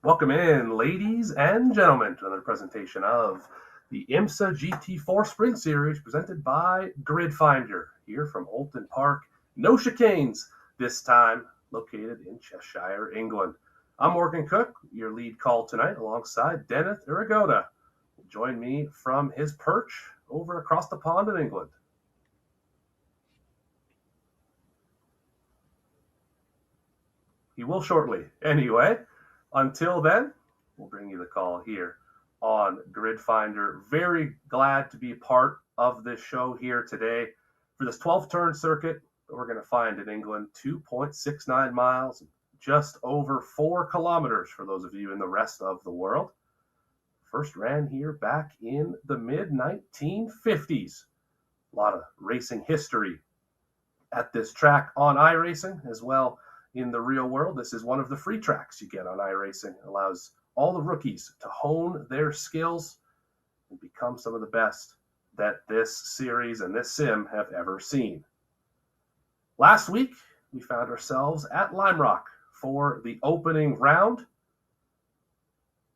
Welcome in, ladies and gentlemen, to another presentation of the IMSA GT4 Sprint Series presented by Grid Finder here from Oulton Park. No chicanes this time, located in Cheshire, England. I'm Morgan Cook, your lead call tonight, alongside Dennis Irigoda. Join me from his perch over across the pond in England. He will shortly. Anyway, until then, we'll bring you the call here on Grid Finder. Very glad to be part of this show here today for this 12th turn circuit that we're going to find in England. 2.69 miles, just over 4 kilometers for those of you in the rest of the world. First ran here back in the mid 1950s. A lot of racing history at this track on iRacing as well. In the real world, this is one of the free tracks you get on iRacing. It allows all the rookies to hone their skills and become some of the best that this series and this sim have ever seen. Last week, we found ourselves at Lime Rock for the opening round.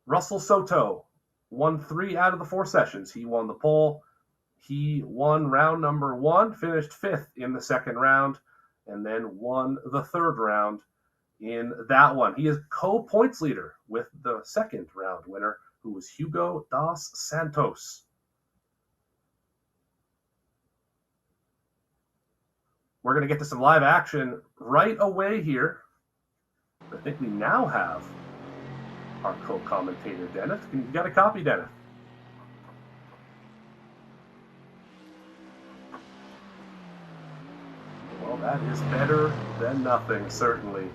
Russell Soto won 3 out of the 4 sessions. He won the pole. He won round number 1, finished 5th in the second round, and then won the third round in that one. He is co-points leader with the second round winner, who was Hugo dos Santos. We're going to get to some live action right away here. I think we now have our co-commentator, Dennis. You got a copy, Dennis? Well, that is better than nothing, certainly.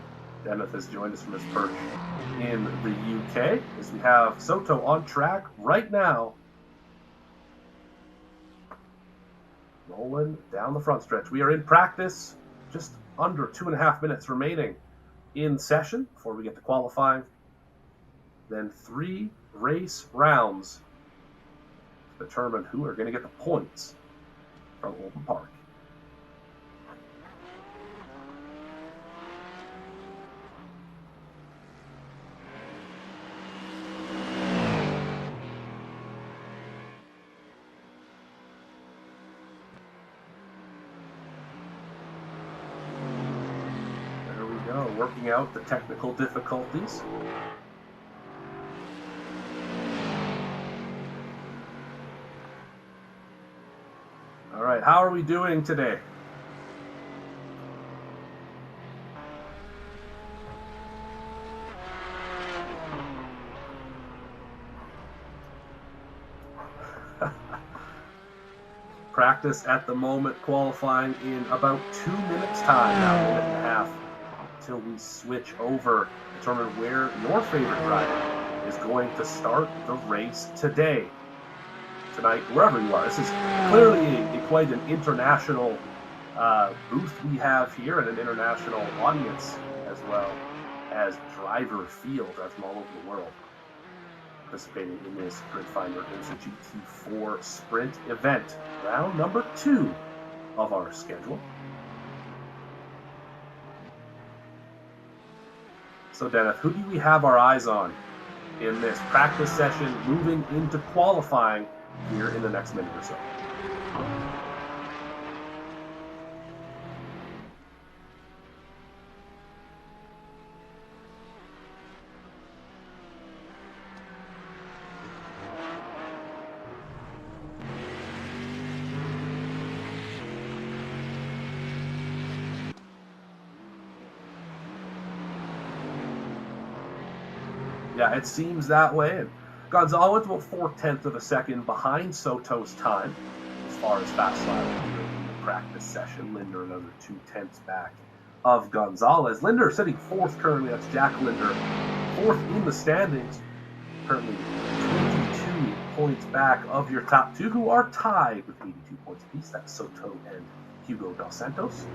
Dennis has joined us from his perch in the UK as we have Soto on track right now. Rolling down the front stretch. We are in practice, just under 2.5 minutes remaining in session before we get to qualifying. Then 3 race rounds to determine who are going to get the points from Oulton Park. Working out the technical difficulties. All right, how are we doing today? Practice at the moment, qualifying in about 2 minutes time now, 1.5 minutes. Until we switch over, determine where your favorite driver is going to start the race today, tonight, wherever you are. This is clearly quite an international booth we have here, and an international audience as well as driver field from all over the world participating in this Grid Finder IMSA GT4 Sprint event, round number 2 of our schedule. So, Dennis, who do we have our eyes on in this practice session moving into qualifying here in the next minute or so? Yeah, it seems that way. And Gonzalez about 4/10 of a second behind Soto's time as far as fast lap here in the practice session. Linder another 2/10 back of Gonzalez. Linder sitting 4th currently. That's Jack Linder, 4th in the standings. Currently 22 points back of your top 2, who are tied with 82 points apiece. That's Soto and Hugo dos Santos.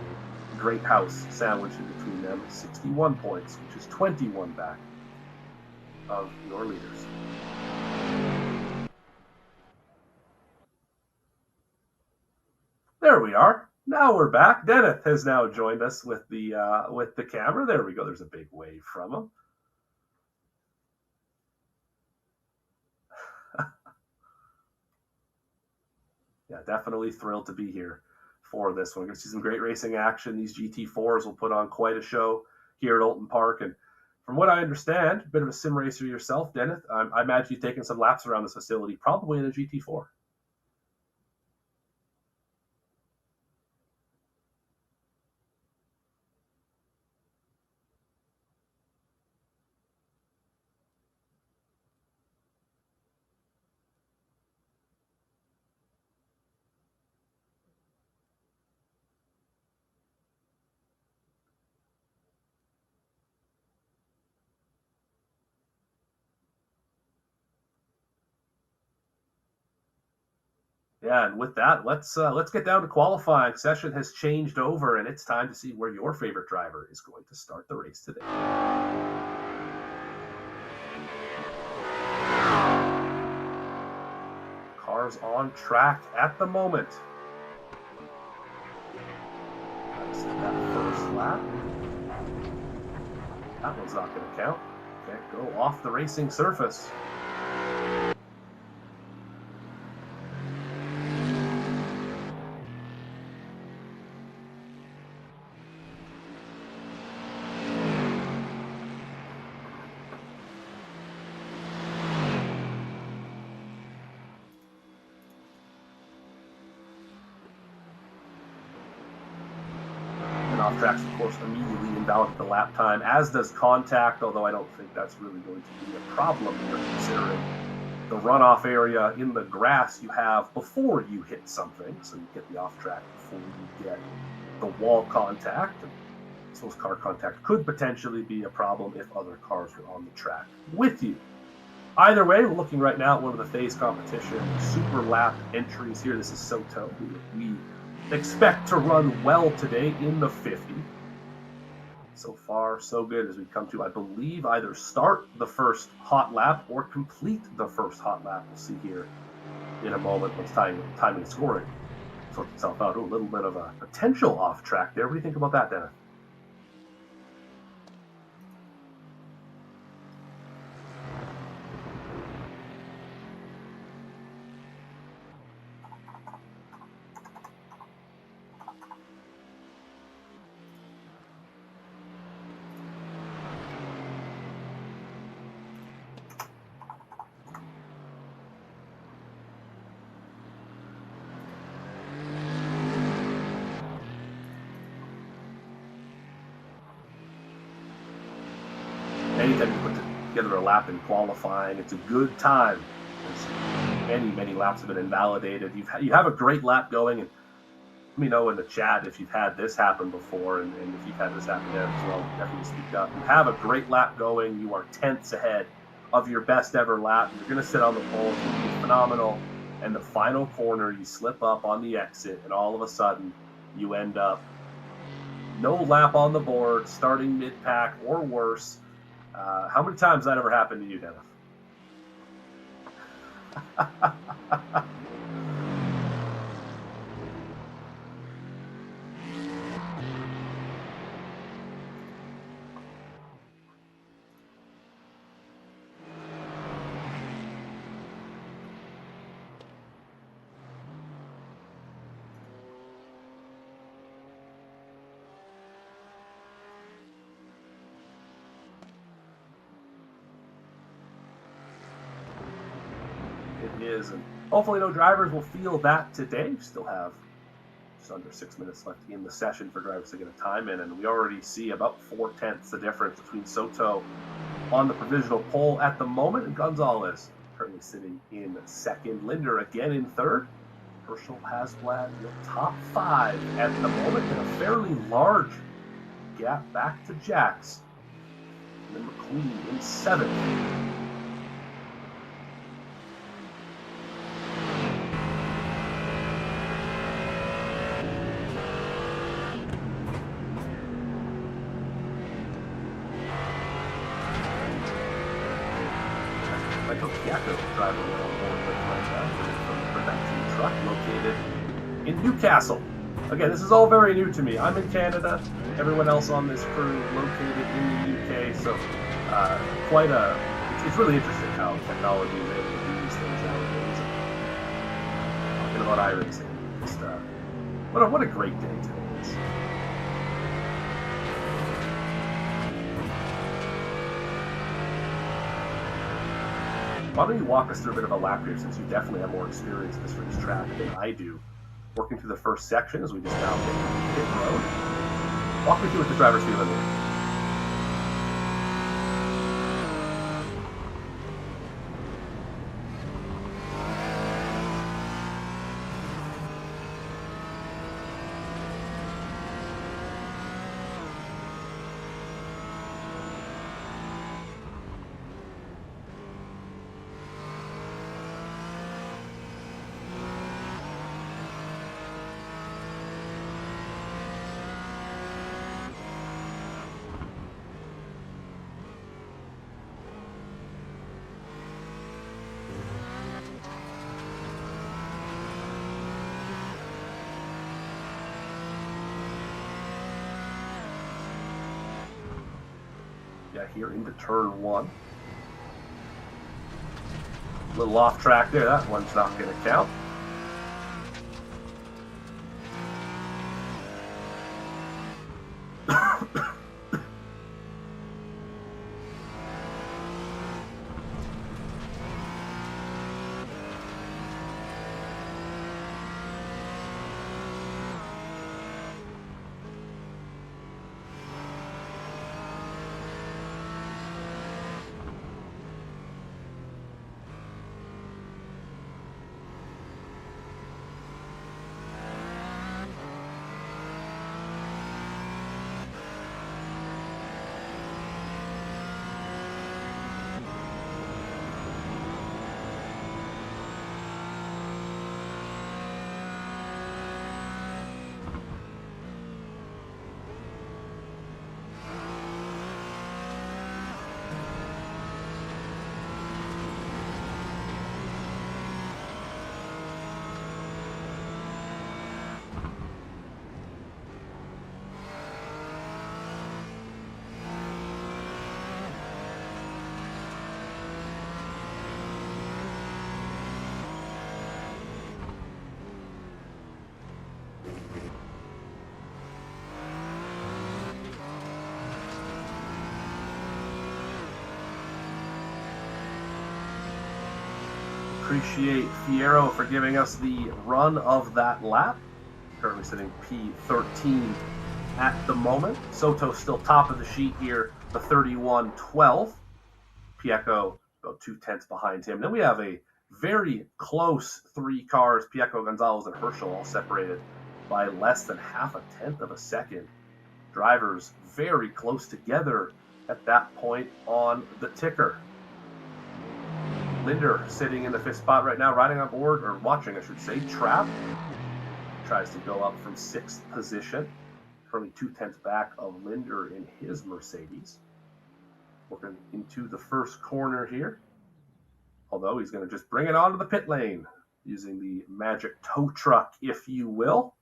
Great house sandwiched in between them, 61 points, which is 21 back of your leaders. There we are. Now we're back. Dennis has now joined us with the camera. There we go. There's a big wave from him. definitely thrilled to be here for this one. We're going to see some great racing action. These GT4s will put on quite a show here at Oulton Park. And from what I understand, a bit of a sim racer yourself, Dennis, I imagine you've taken some laps around this facility, probably in a GT4. Yeah, and with that, let's get down to qualifying. Session has changed over, and it's time to see where your favorite driver is going to start the race today. Cars on track at the moment. Let's see that first lap. That one's not going to count. Can't go off the racing surface. Off tracks, of course, immediately invalidate the lap time, as does contact, although I don't think that's really going to be a problem here, considering the runoff area in the grass you have before you hit something, so you get the off track before you get the wall contact. And I suppose car contact could potentially be a problem if other cars are on the track with you. Either way, we're looking right now at one of the phase competition super lap entries here. This is Soto, who we expect to run well today in the 50. So far, so good as we come to, I believe, either start the first hot lap or complete the first hot lap. We'll see here in a moment once timing scoring sorts itself out. Ooh, a little bit of a potential off track there. What do you think about that, Dennis? Anytime you put together a lap in qualifying, it's a good time. Many laps have been invalidated. You have a great lap going, and let me know in the chat if you've had this happen before, and if you've had this happen there as well, definitely speak up. You have a great lap going, you are tenths ahead of your best ever lap, you're going to sit on the pole, it's going to be phenomenal, and the final corner, you slip up on the exit, and all of a sudden, you end up no lap on the board, starting mid-pack or worse. How many times has that ever happened to you, Dennis? Is, and hopefully no drivers will feel that today. We still have just under 6 minutes left in the session for drivers to get a time in, and we already see about 4/10 the difference between Soto on the provisional pole at the moment and Gonzalez currently sitting in second. Linder again in third. Herschel Hasblad in the top 5 at the moment, and a fairly large gap back to Jax. And then McQueen in 7th. Driver on board right now from the production truck located in Newcastle. Again, this is all very new to me. I'm in Canada. Everyone else on this crew located in the UK. So it's really interesting how technology is able to do these things nowadays. Talking about iRacing. What a great day today is. Why don't you walk us through a bit of a lap here, since you definitely have more experience in this racetrack than I do, working through the first section as we just now hit pit road. Walk me through what the driver's feeling here. Yeah, here into turn one. A little off track there. That one's not going to count. Appreciate Fierro for giving us the run of that lap. Currently sitting P13 at the moment. Soto still top of the sheet here, the 31.12. Pieco about 2/10 behind him. Then we have a very close three cars, Pieco, Gonzalez, and Herschel, all separated by less than half a tenth of a second. Drivers very close together at that point on the ticker. Linder sitting in the fifth spot right now, riding on board, or watching, I should say, Trap. Tries to go up from sixth position. Currently 2/10 back of Linder in his Mercedes. Working into the first corner here. Although he's going to just bring it onto the pit lane using the magic tow truck, if you will.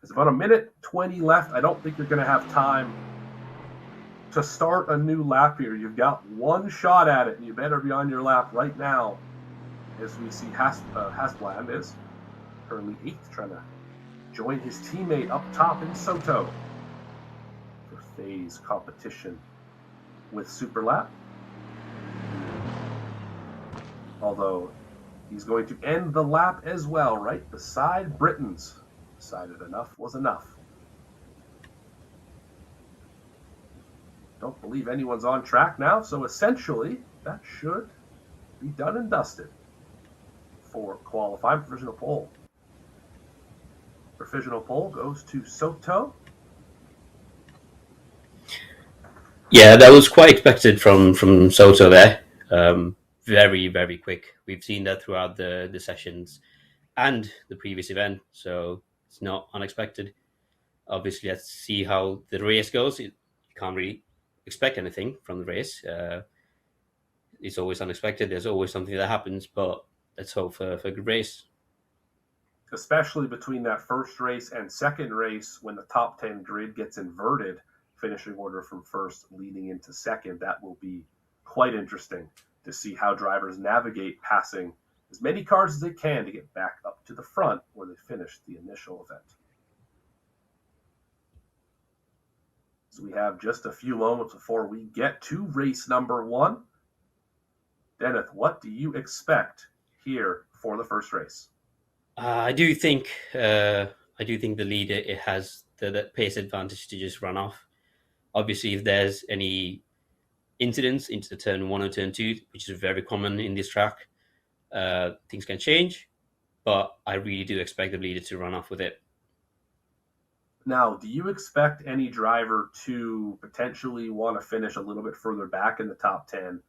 There's about 1:20 left. I don't think you're going to have time to start a new lap here. You've got one shot at it, and you better be on your lap right now. As we see Hasbland is currently 8th, trying to join his teammate up top in Soto for phase competition with Super Lap. Although he's going to end the lap as well, right beside Britton's. Decided enough was enough. Don't believe anyone's on track now, so essentially that should be done and dusted for qualifying. Provisional pole. Provisional pole goes to Soto. Yeah, that was quite expected from Soto there. Very, very quick. We've seen that throughout the sessions and the previous event, so it's not unexpected. Obviously, let's see how the race goes. You can't really expect anything from the race. It's always unexpected. There's always something that happens, but let's hope for a good race. Especially between that first race and second race, when the top 10 grid gets inverted, finishing order from first leading into second, that will be quite interesting to see how drivers navigate passing as many cars as they can to get back up to the front where they finished the initial event. So we have just a few moments before we get to race number 1. Dennis, what do you expect here for the first race? I do think the leader it has the pace advantage to just run off. Obviously, if there's any incidents into the turn 1 or turn 2, which is very common in this track, things can change. But I really do expect the leader to run off with it. Now, do you expect any driver to potentially want to finish a little bit further back in the top 10?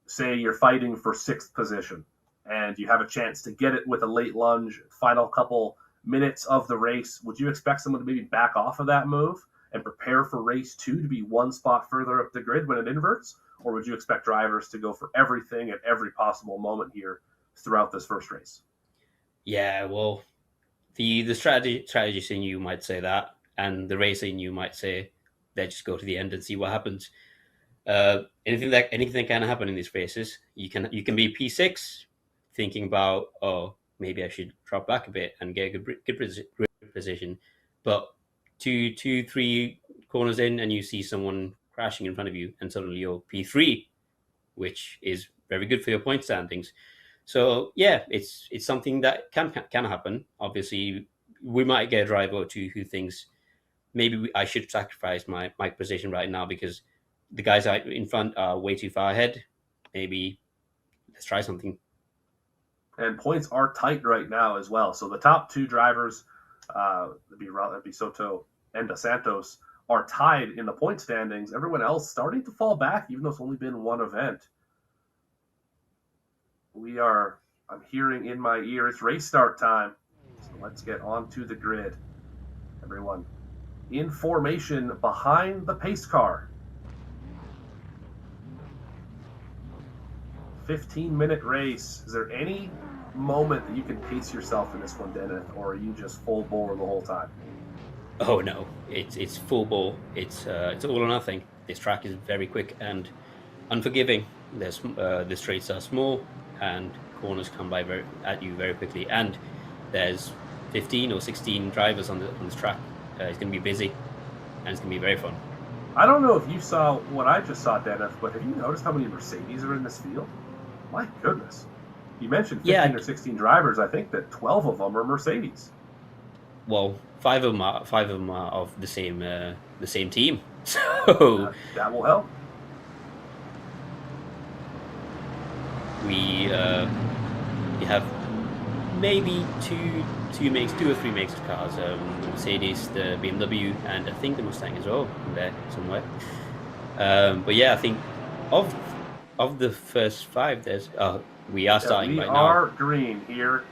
Say you're fighting for 6th position and you have a chance to get it with a late lunge, final couple minutes of the race. Would you expect someone to maybe back off of that move and prepare for race 2 to be one spot further up the grid when it inverts? Or would you expect drivers to go for everything at every possible moment here throughout this first race? Yeah, well, the strategist in you might say that, and the racer in you might say, let's just go to the end and see what happens. Anything that can happen in these races. You can be P6, thinking about, oh, maybe I should drop back a bit and get a good position, but two, 3 corners in, and you see someone crashing in front of you, and suddenly you're P3, which is very good for your point standings. So yeah, it's something that can happen. Obviously, we might get a driver or two who thinks maybe I should sacrifice my position right now because the guys out in front are way too far ahead. Maybe let's try something. And points are tight right now as well. So the top 2 drivers, that'd be Soto and Dos Santos, are tied in the point standings. Everyone else starting to fall back, even though it's only been one event. I'm hearing in my ear, it's race start time. So let's get onto the grid. Everyone in formation behind the pace car. 15-minute race. Is there any moment that you can pace yourself in this one, Dennis, or are you just full bore the whole time? Oh no, it's full ball. It's all or nothing. This track is very quick and unforgiving. The straights are small and corners come by at you very quickly. And there's 15 or 16 drivers on this track. It's going to be busy and it's going to be very fun. I don't know if you saw what I just saw, Dennis, but have you noticed how many Mercedes are in this field? My goodness. You mentioned 15 or 16 drivers. I think that 12 of them are Mercedes. Well, 5 of them are of the same team. So that will help. We have maybe two or three makes of cars. The Mercedes, the BMW, and I think the Mustang as well in there somewhere. But yeah, I think of the first 5, there's we are starting right now. We are green here.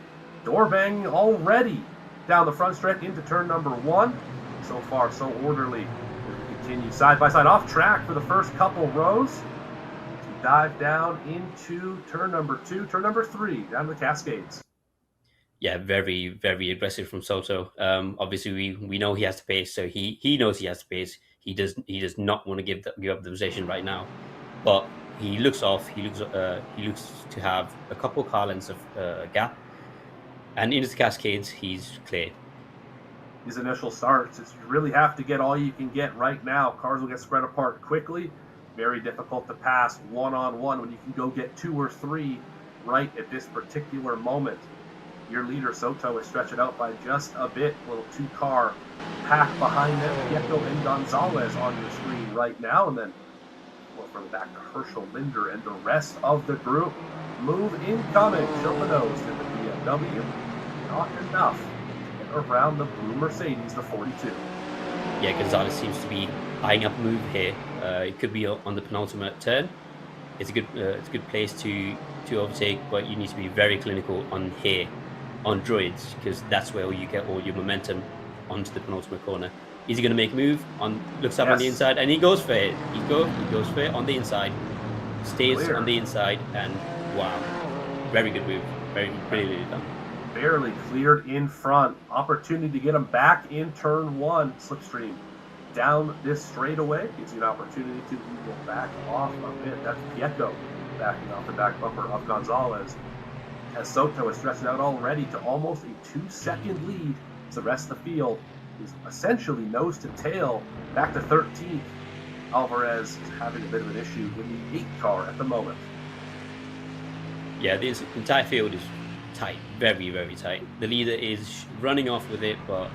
Door banging already down the front stretch into turn number 1. So far, so orderly. We continue side by side off track for the first couple rows. To dive down into turn number 2, turn number 3, down the Cascades. Yeah, very, very aggressive from Soto. Obviously, we know he has to pace, so he knows he has to pace. He does not want to give up the position right now, but he looks off. He looks to have a couple car lengths of gap, and into the Cascades, he's clear. These initial starts, you really have to get all you can get right now. Cars will get spread apart quickly. Very difficult to pass one-on-one when you can go get 2 or 3 right at this particular moment. Your leader, Soto, is stretched out by just a bit. Little 2-car pack behind them. Prieto and Gonzalez on your screen right now. And then from the back to Herschel, Linder, and the rest of the group. Move incoming. Show the nose to the BMW. Not enough to get around the blue Mercedes, the 42. Yeah, Gonzalez seems to be eyeing up a move here. It could be on the penultimate turn. It's a good place to overtake, but you need to be very clinical on here, on droids, because that's where you get all your momentum onto the penultimate corner. Is he going to make a move? Looks up on the inside, and he goes for it. He goes for it on the inside, stays clear on the inside, and wow, very good move. Really done. Barely cleared in front. Opportunity to get him back in turn 1. Slipstream down this straightaway gives you an opportunity to back off a bit. That's Prieto backing off the back bumper of Gonzalez. as Soto is stretching out already to almost a 2-second lead, as the rest of the field is essentially nose to tail back to 13th. Alvarez is having a bit of an issue in the 8th car at the moment. Yeah, this entire field is tight, very, very tight. The leader is running off with it, but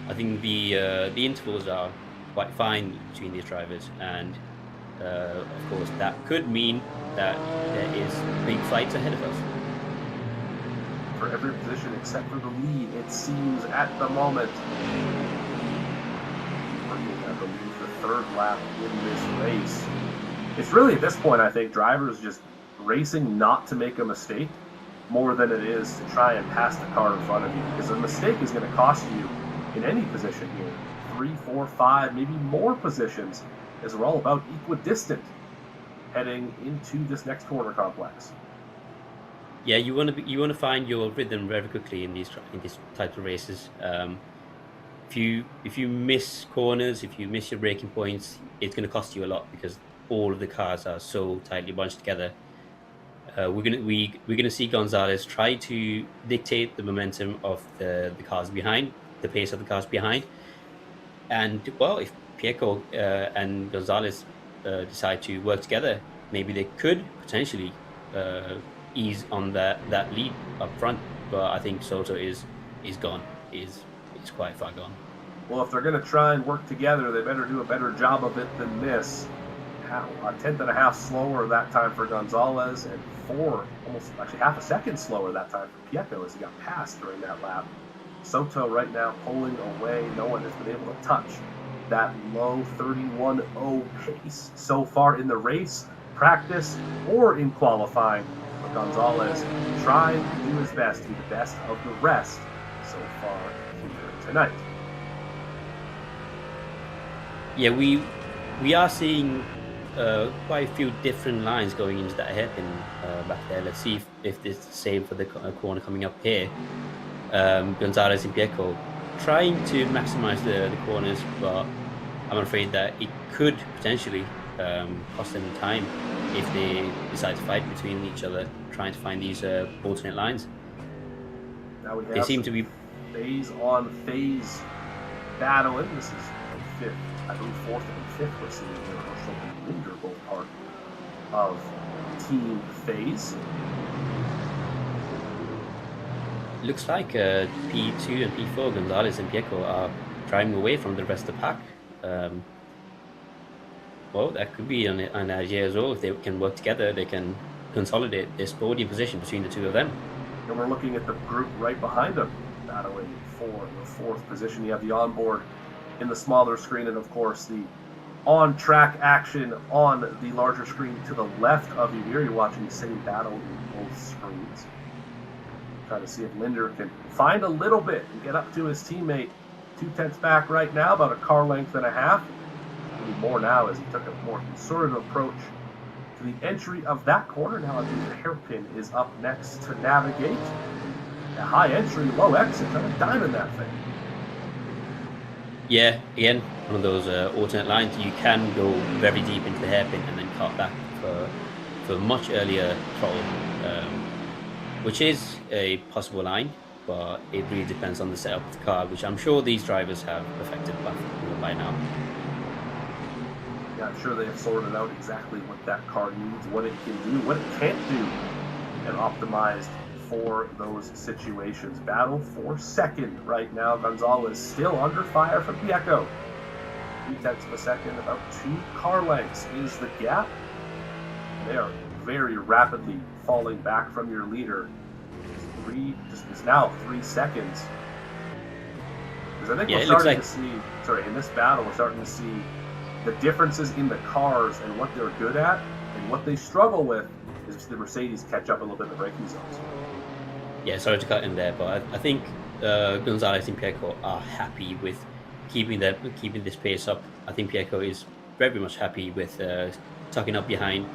I think the intervals are quite fine between these drivers, and of course that could mean that there is big fights ahead of us. For every position except for the lead, it seems at the moment. Working, I believe, the third lap in this race. It's really at this point, I think, drivers just racing not to make a mistake more than it is to try and pass the car in front of you, because a mistake is going to cost you in any position here 3, 4, 5, maybe more positions, as we're all about equidistant heading into this next corner complex. Yeah, you want to find your rhythm very quickly in these types of races. If you miss corners, if you miss your braking points, it's going to cost you a lot because all of the cars are so tightly bunched together. We're gonna see Gonzalez try to dictate the momentum of the cars behind, the pace of the cars behind, and well, if Pieco and Gonzalez decide to work together, maybe they could potentially ease on that lead up front. But I think Soto is gone. Is quite far gone. Well, if they're going to try and work together, they better do a better job of it than this. A tenth and a half slower that time for Gonzalez, and almost half a second slower that time for Pieco as he got passed during that lap. Soto right now pulling away. No one has been able to touch that low 31.0 pace so far in the race, practice, or in qualifying. But Gonzalez trying to do his best to be the best of the rest so far here tonight. Yeah, we are seeing quite a few different lines going into that hairpin back there. Let's see if it's the same for the corner coming up here. Gonzalez and Pieco trying to maximize the corners, but I'm afraid that it could potentially cost them time if they decide to fight between each other, trying to find these alternate lines. Now we have they seem to be phase on phase battling. This is fifth, I believe fourth and fifth we're seeing here. Herschel and Linder both part of team phase. Looks like P2 and P4, Gonzalez and Pieco, are driving away from the rest of the pack. Well, that could be an idea as well. If they can work together, they can consolidate this podium position between the two of them. And we're looking at the group right behind them, battling for the fourth position. You have the onboard in the smaller screen, and of course the on-track action on the larger screen to the left of you here. You're watching the same battle in both screens. Trying to see if Linder can find a little bit and get up to his teammate. 2/10 back right now, about a car length and a half. Maybe more now as he took a more conservative approach to the entry of that corner. Now I believe the hairpin is up next to navigate. A high entry, low exit, trying to diamond that thing. Yeah, again, one of those alternate lines. You can go very deep into the hairpin and then cut back for much earlier throttle, which is a possible line, but it really depends on the setup of the car, which I'm sure these drivers have perfected by now. Yeah, I'm sure they have sorted out exactly what that car needs, what it can do, what it can't do, and optimized for those situations. Battle for second right now. Gonzalez still under fire from Pieco. 0.3 of a second, about 2 car lengths is the gap. They are very rapidly falling back from your leader. It's now 3 seconds. Because I think we're starting to see, in this battle, we're starting to see the differences in the cars and what they're good at, and what they struggle with is the Mercedes catch up a little bit in the braking zones. Yeah, sorry to cut in there, but I think Gonzalez and Pieco are happy with keeping this pace up. I think Pieco is very much happy with tucking up behind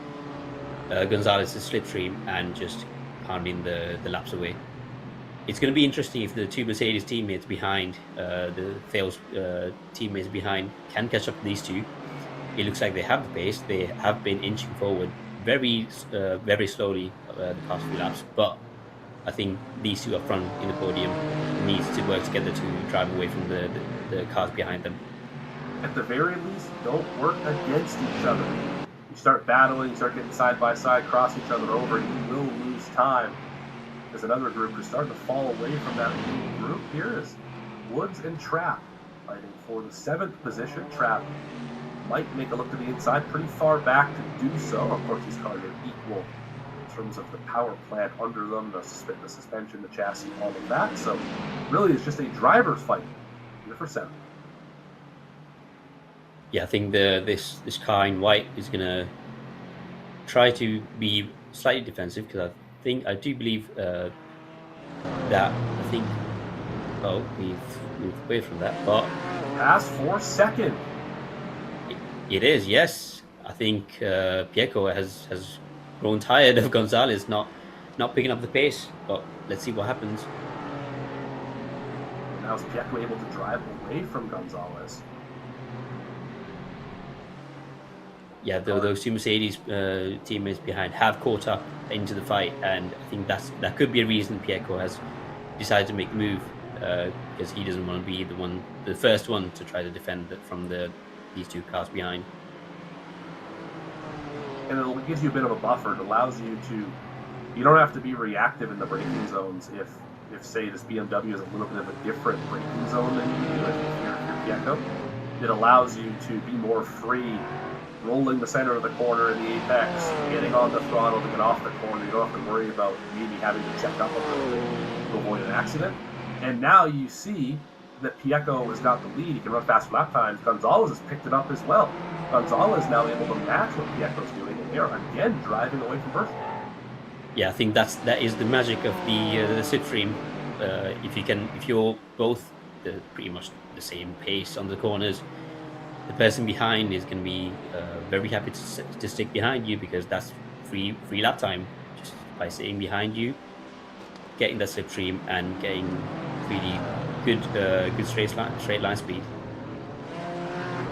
Gonzalez's slipstream and just pounding the laps away. It's going to be interesting if the two Mercedes teammates behind, the Fails teammates behind, can catch up to these two. It looks like they have the pace. They have been inching forward very slowly the past few laps, but I think these two up front in the podium needs to work together to drive away from the cars behind them. At the very least, don't work against each other. You start battling, you start getting side by side, cross each other over, you will lose time. There's another group who's starting to fall away from that lead group. Here is Woods and Trap fighting for the 7th position. Trap might make a look to the inside, pretty far back to do so. Of course, these cars are equal in terms of the power plant under them, the suspension, the chassis, all of that. So really it's just a driver's fight here for 7. Yeah, I think this car in white is gonna try to be slightly defensive because I do believe that we've moved away from that, but Pass for 2nd. it is, yes. I think Pieco has grown tired of Gonzalez not picking up the pace, but let's see what happens. Now is Pieco able to drive away from Gonzalez? Yeah, those two Mercedes teammates behind have caught up into the fight, and I think that could be a reason Pieco has decided to make the move because he doesn't want to be the first one to try to defend it from these two cars behind. And it gives you a bit of a buffer. It allows you to, you don't have to be reactive in the braking zones if say this BMW is a little bit of a different braking zone than you do if you're Pieco. It allows you to be more free, rolling the center of the corner in the apex, getting on the throttle to get off the corner. You don't have to worry about maybe having to check up a little bit to avoid an accident. And now you see that Pieco has got the lead. He can run fast lap times. Gonzalez has picked it up as well. Gonzalez now able to match what Pieco's doing, and they are again driving away from first. Yeah, I think that is the magic of the slipstream. If you're both pretty much the same pace on the corners, the person behind is going to be very happy to stick behind you because that's free lap time just by sitting behind you, getting that slipstream and getting really good straight line speed.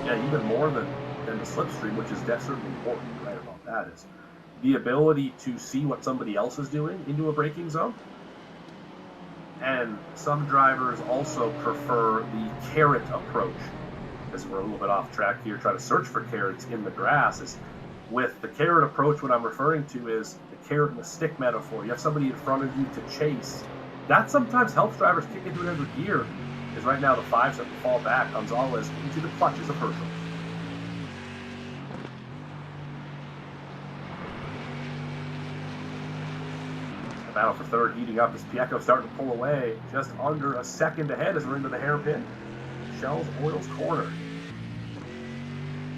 Yeah, even more than the slipstream, which is definitely important, right, about that is the ability to see what somebody else is doing into a braking zone. And some drivers also prefer the carrot approach. As we're a little bit off track here, try to search for carrots in the grass. Is with the carrot approach, what I'm referring to is the carrot and the stick metaphor. You have somebody in front of you to chase. That sometimes helps drivers kick into another gear. Because right now the 5s have to fall back. Gonzalez into the clutches of Herschel. The battle for 3rd heating up as Pieco starting to pull away. Just under a second ahead as we're into the hairpin. Shell's Oil's corner.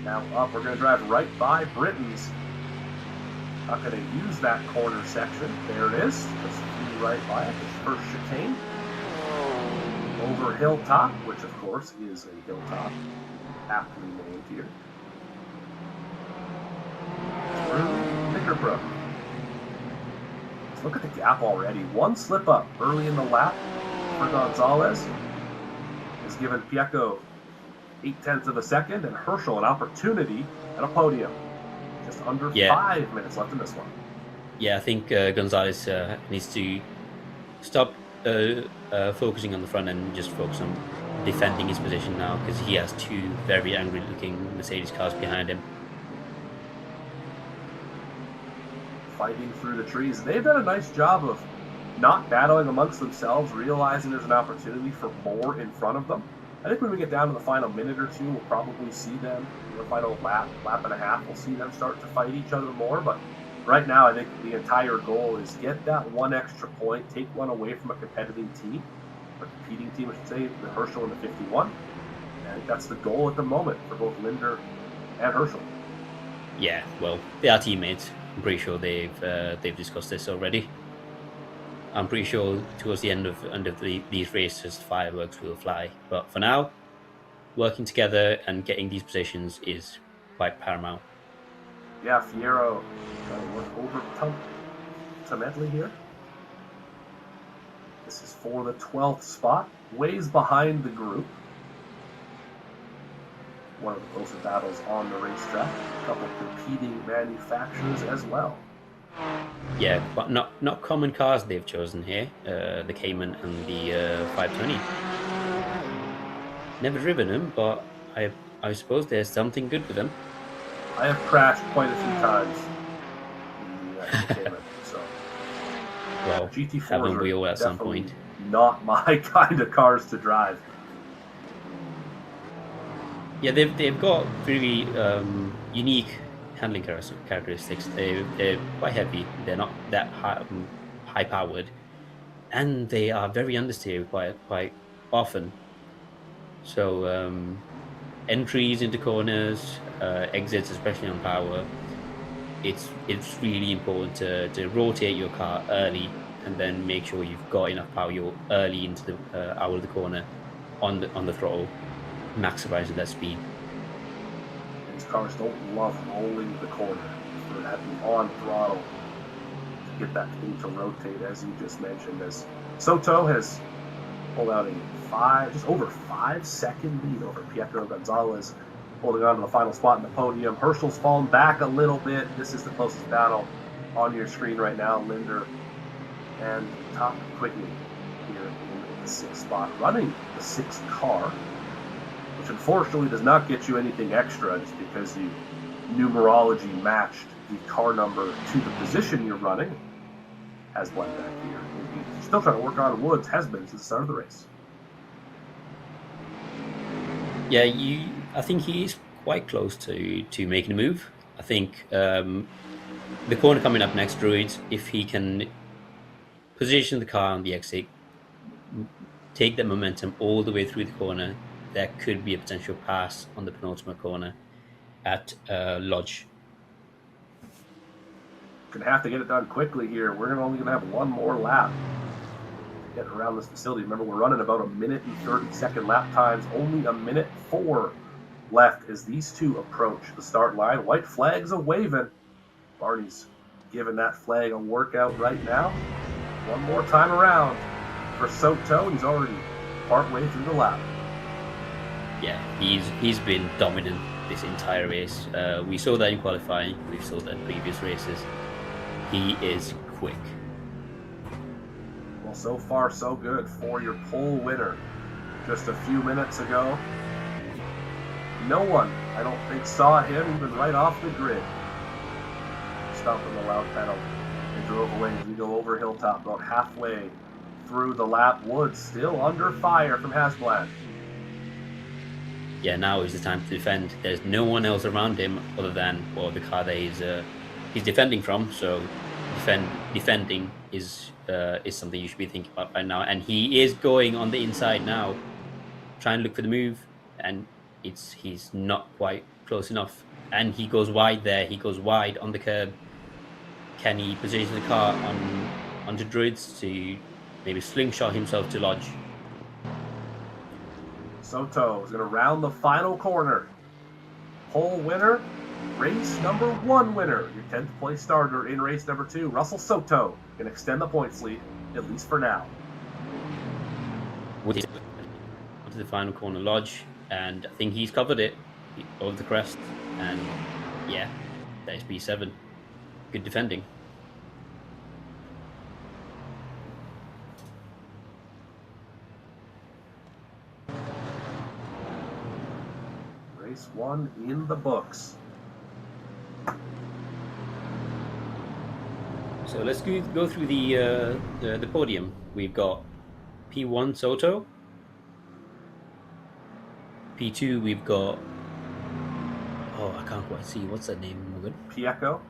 Now up, we're going to drive right by Britain's. Not going to use that corner section. There it is. Just right by it. The first chicane. Over Hilltop, which of course is a hilltop. Aptly named here. Through Knickerbrook. Let's look at the gap already. One slip up early in the lap for Gonzalez has given Pieco 0.8 of a second and Herschel an opportunity at a podium. Just under 5 minutes left in this one. Yeah, I think Gonzalez needs to stop focusing on the front end and just focus on defending his position now because he has 2 very angry-looking Mercedes cars behind him. Fighting through the trees. They've done a nice job of not battling amongst themselves, realizing there's an opportunity for more in front of them. I think when we get down to the final minute or two, we'll probably see them, in the final lap and a half, we'll see them start to fight each other more. But right now, I think the entire goal is get that 1 extra point, take one away from a competing team, I should say, the Herschel and the 51. And I think that's the goal at the moment for both Linder and Herschel. Yeah, well, they are teammates. I'm pretty sure they've discussed this already. I'm pretty sure towards the end of these races, fireworks will fly. But for now, working together and getting these positions is quite paramount. Yeah, Fierro trying to work over Medley here. This is for the 12th spot, ways behind the group. One of the closest battles on the racetrack. A couple of competing manufacturers as well. Yeah, but not common cars they've chosen here. The Cayman and the 520. Never driven them, but I suppose there's something good with them. I have crashed quite a few times in the Cayman, so Well, GT4s haven't are we all at some definitely point? not my kind of cars to drive. Yeah, they've got really unique handling characteristics. They're quite heavy. They're not that high powered, and they are very understeer quite often. So entries into corners, exits, especially on power, it's really important to rotate your car early and then make sure you've got enough power you're early into the out of the corner on the throttle, maximizing that speed. These cars don't love rolling the corner for having on throttle to get that thing to rotate, as you just mentioned. As Soto has pulled out a just over 5 second lead over Pietro Gonzalez, holding on to the final spot in the podium. Herschel's fallen back a little bit. This is the closest battle on your screen right now. Linder and Top Quigley here in the sixth spot, running the sixth car, which unfortunately does not get you anything extra just because you numerology matched the car number to the position you're running. Has one back here. He's still trying to work on Woods, has been since the start of the race. Yeah, I think he's quite close to making a move. I think the corner coming up next, Druids, if he can position the car on the exit, take that momentum all the way through the corner, there could be a potential pass on the penultimate corner at Lodge. Gonna have to get it done quickly here. We're only gonna have one more lap to get around this facility. Remember, we're running about a minute and 30-second lap times. Only a minute 4 left as these two approach the start line. White flags a waving. Barney's giving that flag a workout right now. One more time around for Soto. He's already partway through the lap. Yeah, he's been dominant this entire race. We saw that in qualifying. We saw that in previous races. He is quick. Well, so far so good for your pole winner. Just a few minutes ago, no one, I don't think, saw him even right off the grid. Stopped on the loud pedal and drove away as we go over Hilltop, about halfway through the lap. Woods still under fire from Hasbland. Yeah, now is the time to defend. There's no one else around him other than the car that he's defending from. So defending is something you should be thinking about right now. And he is going on the inside now, trying to look for the move, and he's not quite close enough. And he goes wide there. He goes wide on the curb. Can he position the car onto Druids to maybe slingshot himself to Lodge? Soto is going to round the final corner. Pole winner, race number 1 winner, your 10th place starter in race number 2, Russell Soto, can extend the points lead, at least for now. Onto the final corner, Lodge, and I think he's covered it over the crest. And yeah, that is P7. Good defending. Race 1 in the books. So let's go through the podium. We've got P1 Soto. P2 we've got, I can't quite see what's that name, Morgan. Pieco.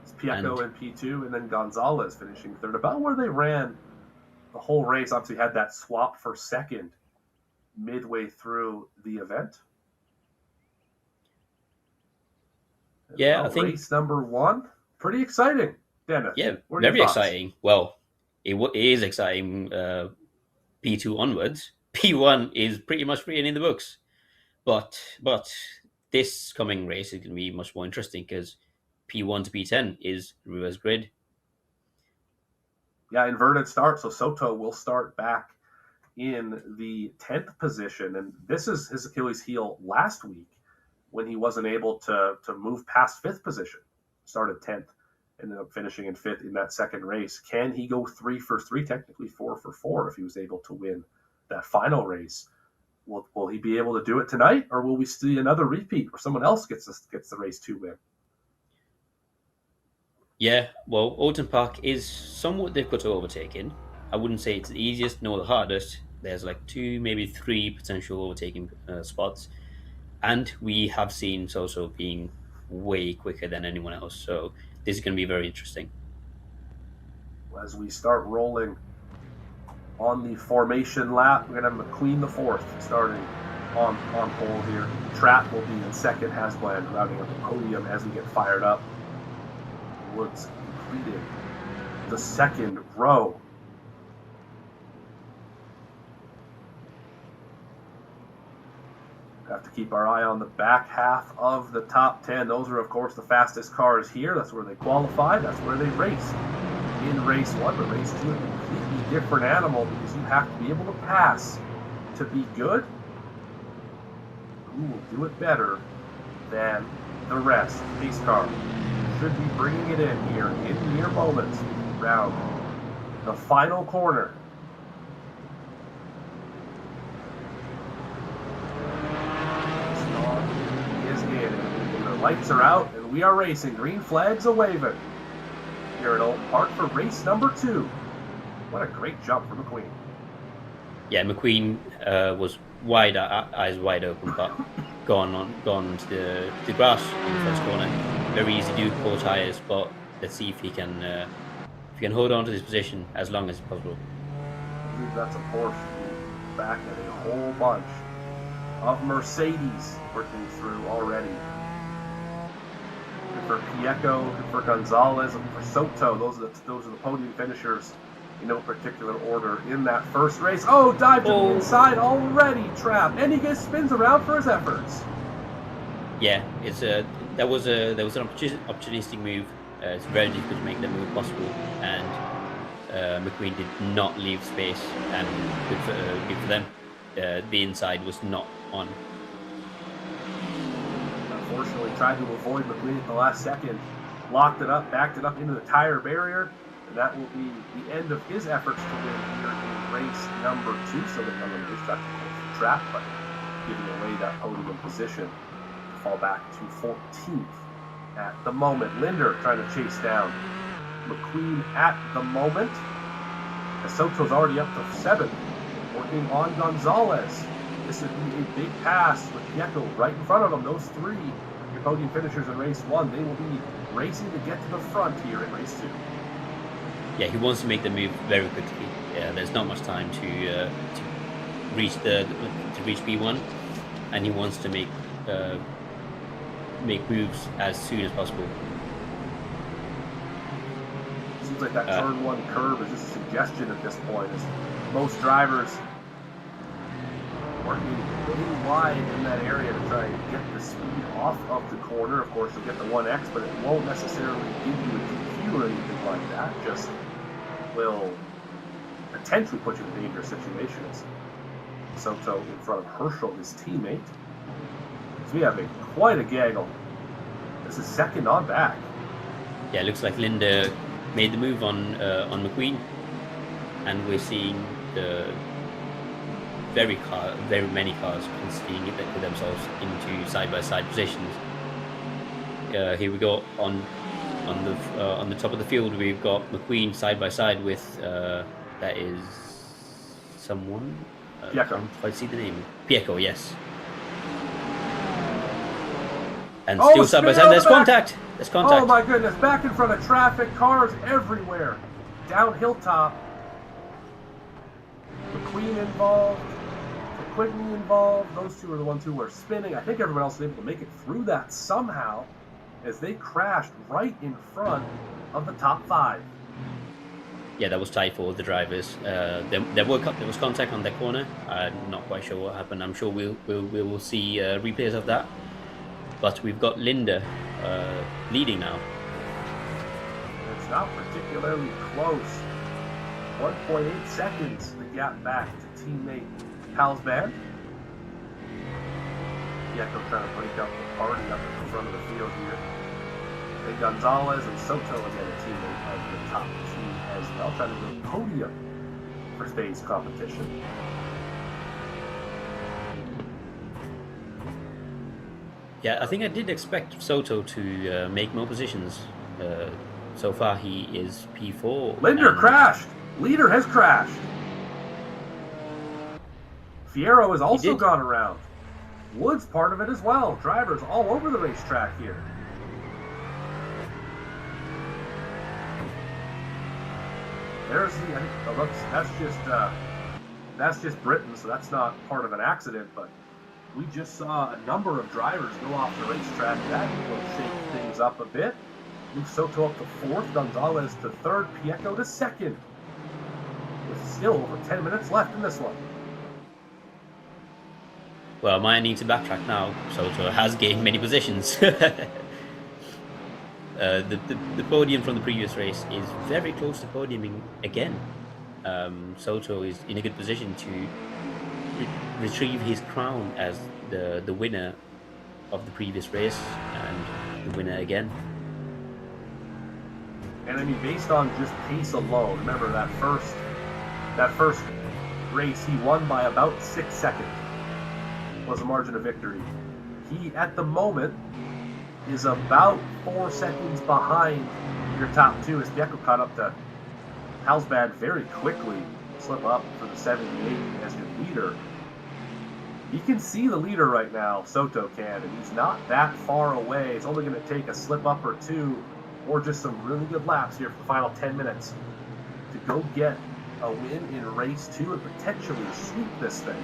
It's Pieco in P2, and then Gonzalez finishing third. About where they ran the whole race. Obviously had that swap for second midway through the event. And yeah, I think race number 1, pretty exciting. Dennis, yeah, very exciting. Well, it is exciting. P2 onwards. P1 is pretty much written in the books, but this coming race is going to be much more interesting because P1 to P10 is reverse grid. Yeah, inverted start. So Soto will start back in the 10th position. And this is his Achilles heel last week when he wasn't able to move past 5th position. Started 10th ended up finishing in 5th in that second race. Can he go 3 for 3, technically 4 for 4, if he was able to win that final race? Will he be able to do it tonight, or will we see another repeat where someone else gets the race 2 win? Yeah, well, Oulton Park is somewhat difficult to overtake in. I wouldn't say it's the easiest nor the hardest. There's like 2, maybe 3 potential overtaking spots. And we have seen Soso being way quicker than anyone else. So this is going to be very interesting. As we start rolling on the formation lap, we're going to have McQueen the 4th starting on pole here. Trapp will be in 2nd, Hasbland rounding up the podium as we get fired up. Woods completed the 2nd row. Have to keep our eye on the back half of the top 10. Those are, of course, the fastest cars here. That's where they qualify. That's where they race in race 1. But race 2 is a completely different animal because you have to be able to pass to be good. Who will do it better than the rest? Pace car should be bringing it in here in mere moments around the final corner. Is in. The lights are out and we are racing. Green flags are waving here at Oulton Park for race number 2. What a great jump for McQueen. Yeah, McQueen was eyes wide open, but gone to the grass in the first corner. Very easy to do, 4 tires, but let's see if he can hold on to this position as long as possible. I believe that's a Porsche back at a whole bunch of Mercedes working through already. Good for Pieco, good for Gonzalez, and for Soto. Those are the podium finishers in no particular order in that first race. Oh, dive to the inside already, Trapp, and he gets spins around for his efforts. Yeah, that was an opportunistic move. It's very difficult to make that move possible, and McQueen did not leave space, and good for them. The inside was not on. Unfortunately, tried to avoid McQueen at the last second, locked it up, backed it up into the tire barrier, and that will be the end of his efforts to win here in race number 2. So they're coming to distract the Trapp, but giving away that podium position to fall back to 14th at the moment. Linder trying to chase down McQueen at the moment. Soto's already up to 7th, working on Gonzalez. This would be a big pass with Pieco right in front of him. Those 3, your podium finishers in race 1, they will be racing to get to the front here in race 2. Yeah, he wants to make the move very quickly. Yeah, there's not much time to reach B1, and he wants to make moves as soon as possible. Seems like that turn 1 curve is just a suggestion at this point, as most drivers working way wide in that area to try and get the speed off of the corner. Of course, you'll get the 1X, but it won't necessarily give you a DQ or anything like that. Just will potentially put you in dangerous situations. Soto in front of Herschel, his teammate. So we have quite a gaggle. This is 2nd on back. Yeah, it looks like Linda made the move on McQueen, and we're seeing very many cars constantly get themselves into side-by-side positions. Here we go on the top of the field. We've got McQueen side by side with that is someone. Pieco. Can't quite see the name. Pieco, yes. And still side by side. There's contact. There's contact. Oh my goodness! Back in front of traffic, cars everywhere. Downhill top. McQueen involved. Quigley involved. Those 2 are the ones who were spinning. I think everyone else was able to make it through that somehow, as they crashed right in front of the top 5. Yeah, that was tight for the drivers. There was contact on that corner. I'm not quite sure what happened. I'm sure we will see replays of that. But we've got Linda leading now. It's not particularly close. 1.8 seconds the gap back to teammate Halsband. Pieco trying to break up the party up at the front of the field here. And Gonzalez and Soto again, a teammate of the top two as well, trying to go podium for today's competition. Yeah, I think I did expect Soto to make more positions. So far, he is P4. Linder crashed. Leader has crashed. Fierro has also gone around. Wood's part of it as well. Drivers all over the racetrack here. There's the. Oh, that's just Britain, so that's not part of an accident. But we just saw a number of drivers go off the racetrack. That will shake things up a bit. Move Soto up to fourth, Gonzalez to third, Pieco to second. With still over 10 minutes left in this one. Well, might need to backtrack now. Soto has gained many positions. The podium from the previous race is very close to podiuming again. Soto is in a good position to retrieve his crown as the winner of the previous race and the winner again. And I mean, based on just pace alone, remember that first race he won by about 6 seconds was a margin of victory. He, at the moment, is about 4 seconds behind your top two as Pieco caught up to Halsbad very quickly, slip up for the 78 as your leader. You can see the leader right now, Soto can, and he's not that far away. It's only going to take a slip up or two, or just some really good laps here for the final 10 minutes to go get a win in race 2 and potentially sweep this thing.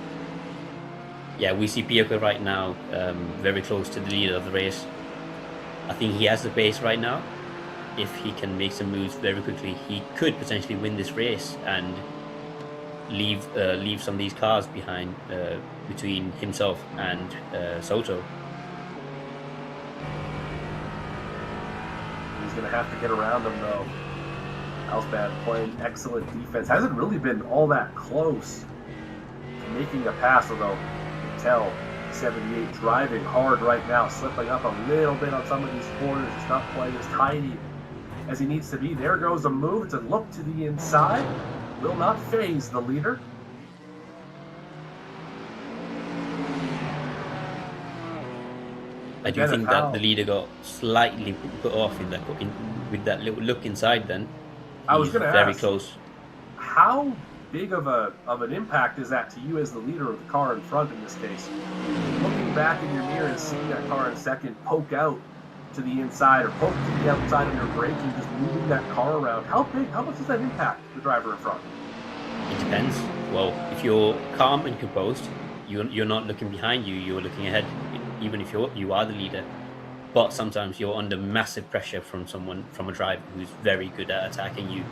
Yeah, we see Pieco right now very close to the leader of the race. I think he has the pace right now. If he can make some moves very quickly, he could potentially win this race and leave some of these cars behind between himself and Soto. He's going to have to get around him, though. Halsbad playing excellent defense. Hasn't really been all that close to making a pass, although you can tell 78 driving hard right now, slipping up a little bit on some of these corners. It's not quite as tidy as he needs to be. There goes a move. It's a look to the inside. Will not phase the leader. I do think that the leader got slightly put off with that little look inside. Then I was going to very ask, close. How big of an impact is that to you as the leader of the car in front in this case? Looking back in your mirror and seeing that car in second poke out to the inside or poke to the outside on your brake and just moving that car around. How much does that impact the driver in front? It depends. Well, if you're calm and composed, you're not looking behind you, you're looking ahead, even if you are the leader. But sometimes you're under massive pressure from a driver who's very good at attacking you,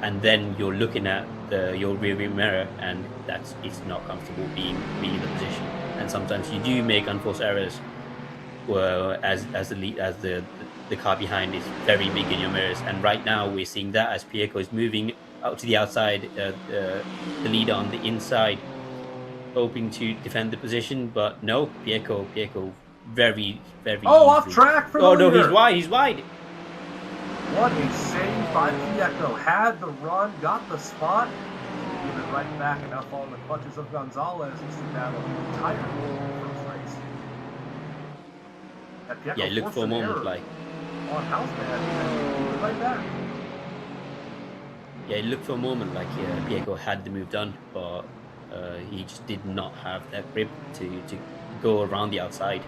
and then you're looking at your rearview mirror, and it's not comfortable being in the position. And sometimes you do make unforced errors, as the car behind is very big in your mirrors. And right now we're seeing that as Pieco is moving out to the outside, the leader on the inside, hoping to defend the position, but no, Pieco very off track for the leader. No, he's wide. What a save by Pieco. Had the run, got the spot, give it right back, and now fall in the clutches of Gonzalez, who's down an entire first race. Yeah, look for a moment like on Halsbad, and give it right back. Yeah, look for a moment like Pieco had the move done, but he just did not have that grip to go around the outside.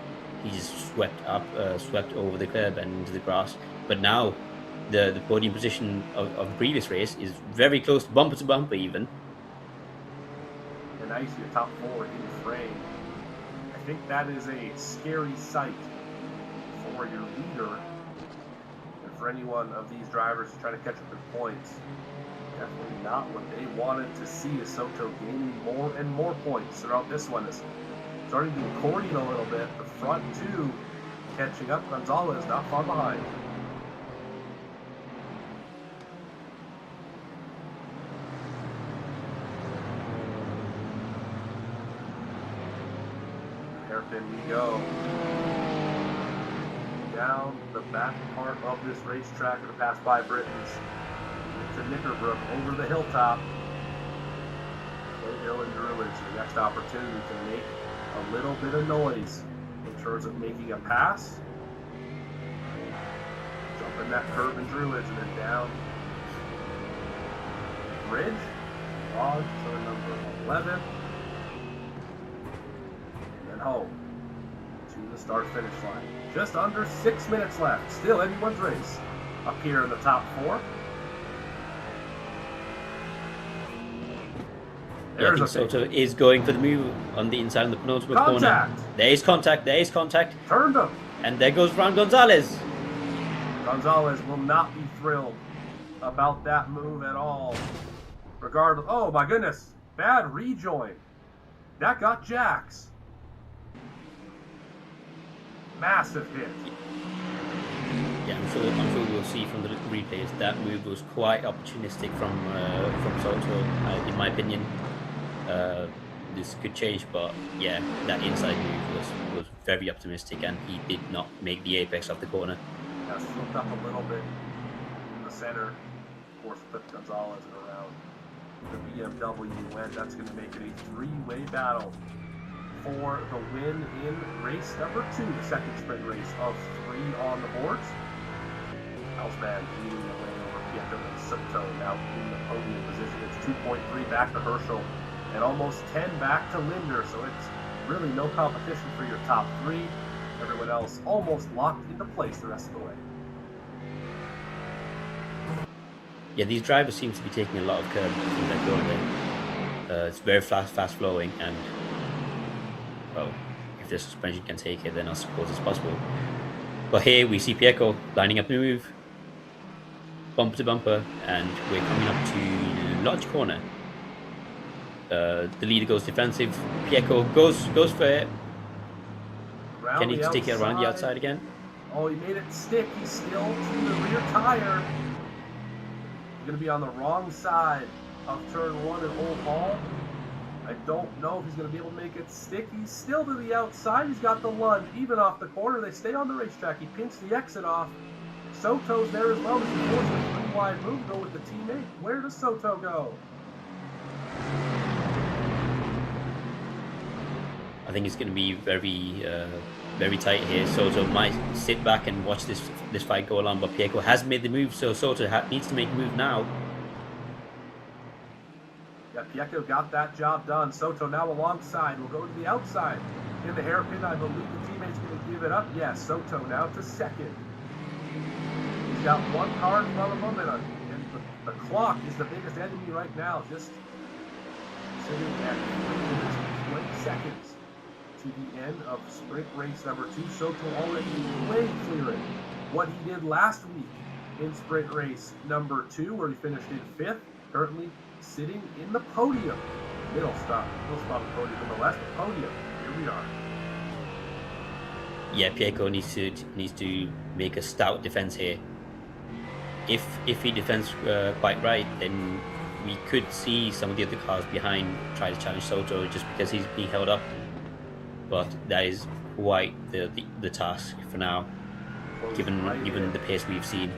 He just swept over the curb and into the grass. But now the podium position of the previous race is very close, bumper to bumper even. And nice, your top four in frame. I think that is a scary sight for your leader and for any one of these drivers trying to catch up in points. Definitely not what they wanted to see, is Soto gaining more and more points throughout this one. Is starting to accordion a little bit. The front two catching up. Gonzalez not far behind. Hairpin we go. down the back part of this racetrack to pass by Britton's to Knickerbrook over the hilltop. Clay Hill and Druids, your next opportunity to make a little bit of noise in terms of making a pass. Jump in that curve in Druids and then down bridge on turn number 11. And then home to the start-finish line. Just under 6 minutes left. Still anyone's race up here in the top four. Yeah, I think Soto is going for the move on the inside of the penultimate corner. There is contact. Turned him. And there goes Ron Gonzalez. Gonzalez will not be thrilled about that move at all. Regardless, oh my goodness, bad rejoin. That got Jax. Massive hit. Yeah, I'm sure we'll see from the replays that move was quite opportunistic from Soto, in my opinion. This could change, but yeah, that inside move was very optimistic, and he did not make the apex of the corner. Yeah, slipped up a little bit in the center. Of course, flipped Gonzalez around. The BMW went. That's going to make it a three-way battle for the win in race number 2, the second sprint race of 3 on the boards. Houseman leading the way over Pietro and Soto now in the podium position. It's 2.3 back to Herschel and almost 10 back to Linder, so it's really no competition for your top 3. Everyone else almost locked into place the rest of the way. Yeah, these drivers seem to be taking a lot of curb from their corner. It's very fast flowing, and well, if the suspension can take it, then I suppose it's possible. But here we see Pieco lining up the move, bumper to bumper, and we're coming up to Lodge corner. The leader goes defensive. Pieco goes for it. Can he take it around the outside again? Oh, he made it stick. He's still to the rear tire. He's going to be on the wrong side of turn 1 at Old Hall. I don't know if he's going to be able to make it stick. He's still to the outside. He's got the lunge even off the corner. They stay on the racetrack. He pinks the exit off. Soto's there as well. This is a pretty wide move though with the teammate. Where does Soto go? I think it's going to be very tight here. Soto might sit back and watch this fight go along, but Pieco has made the move, so Soto needs to make a move now. Yeah, Pieco got that job done. Soto now alongside. Will go to the outside. In the hairpin, I believe the teammate's going to give it up. Yes, Soto now to second. He's got one car in front of him, and the clock is the biggest enemy right now. Just sitting at 3 minutes and 20 seconds to the end of sprint race number 2. Soto already way clearing what he did last week in sprint race number 2, where he finished in 5th. Currently sitting in the podium. Middle spot of the podium nonetheless, the podium. Here we are. Yeah, Pieco needs to make a stout defense here. If he defends quite right, then we could see some of the other cars behind try to challenge Soto just because he's being held up. But that is quite the task for now, given the pace we've seen.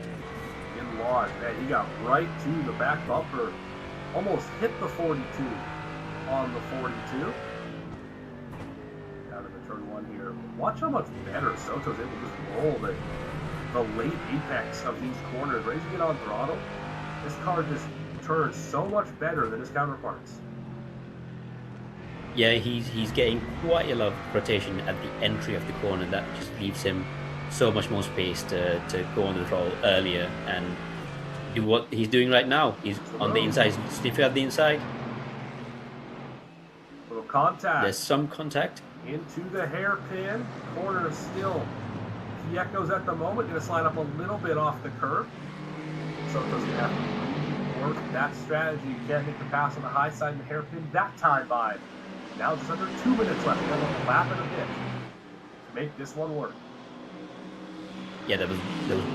In Lodge, man, he got right to the back bumper. Almost hit the 42 on the 42. Out of the turn 1 here. Watch how much better Soto's able to just roll the late apex of these corners. Raising it on throttle, this car just turns so much better than his counterparts. Yeah, he's getting quite a lot of rotation at the entry of the corner. That just leaves him so much more space to go on the throttle earlier and do what he's doing right now. He's on the inside, sniffing at the inside. Little contact. There's some contact. Into the hairpin. Corner still. Pieco's at the moment going to slide up a little bit off the curb. So it doesn't have to work that strategy. You can't make the pass on the high side and the hairpin that time by. Now just under 2 minutes left. We're going to lap it a bit to make this one work. Yeah, that was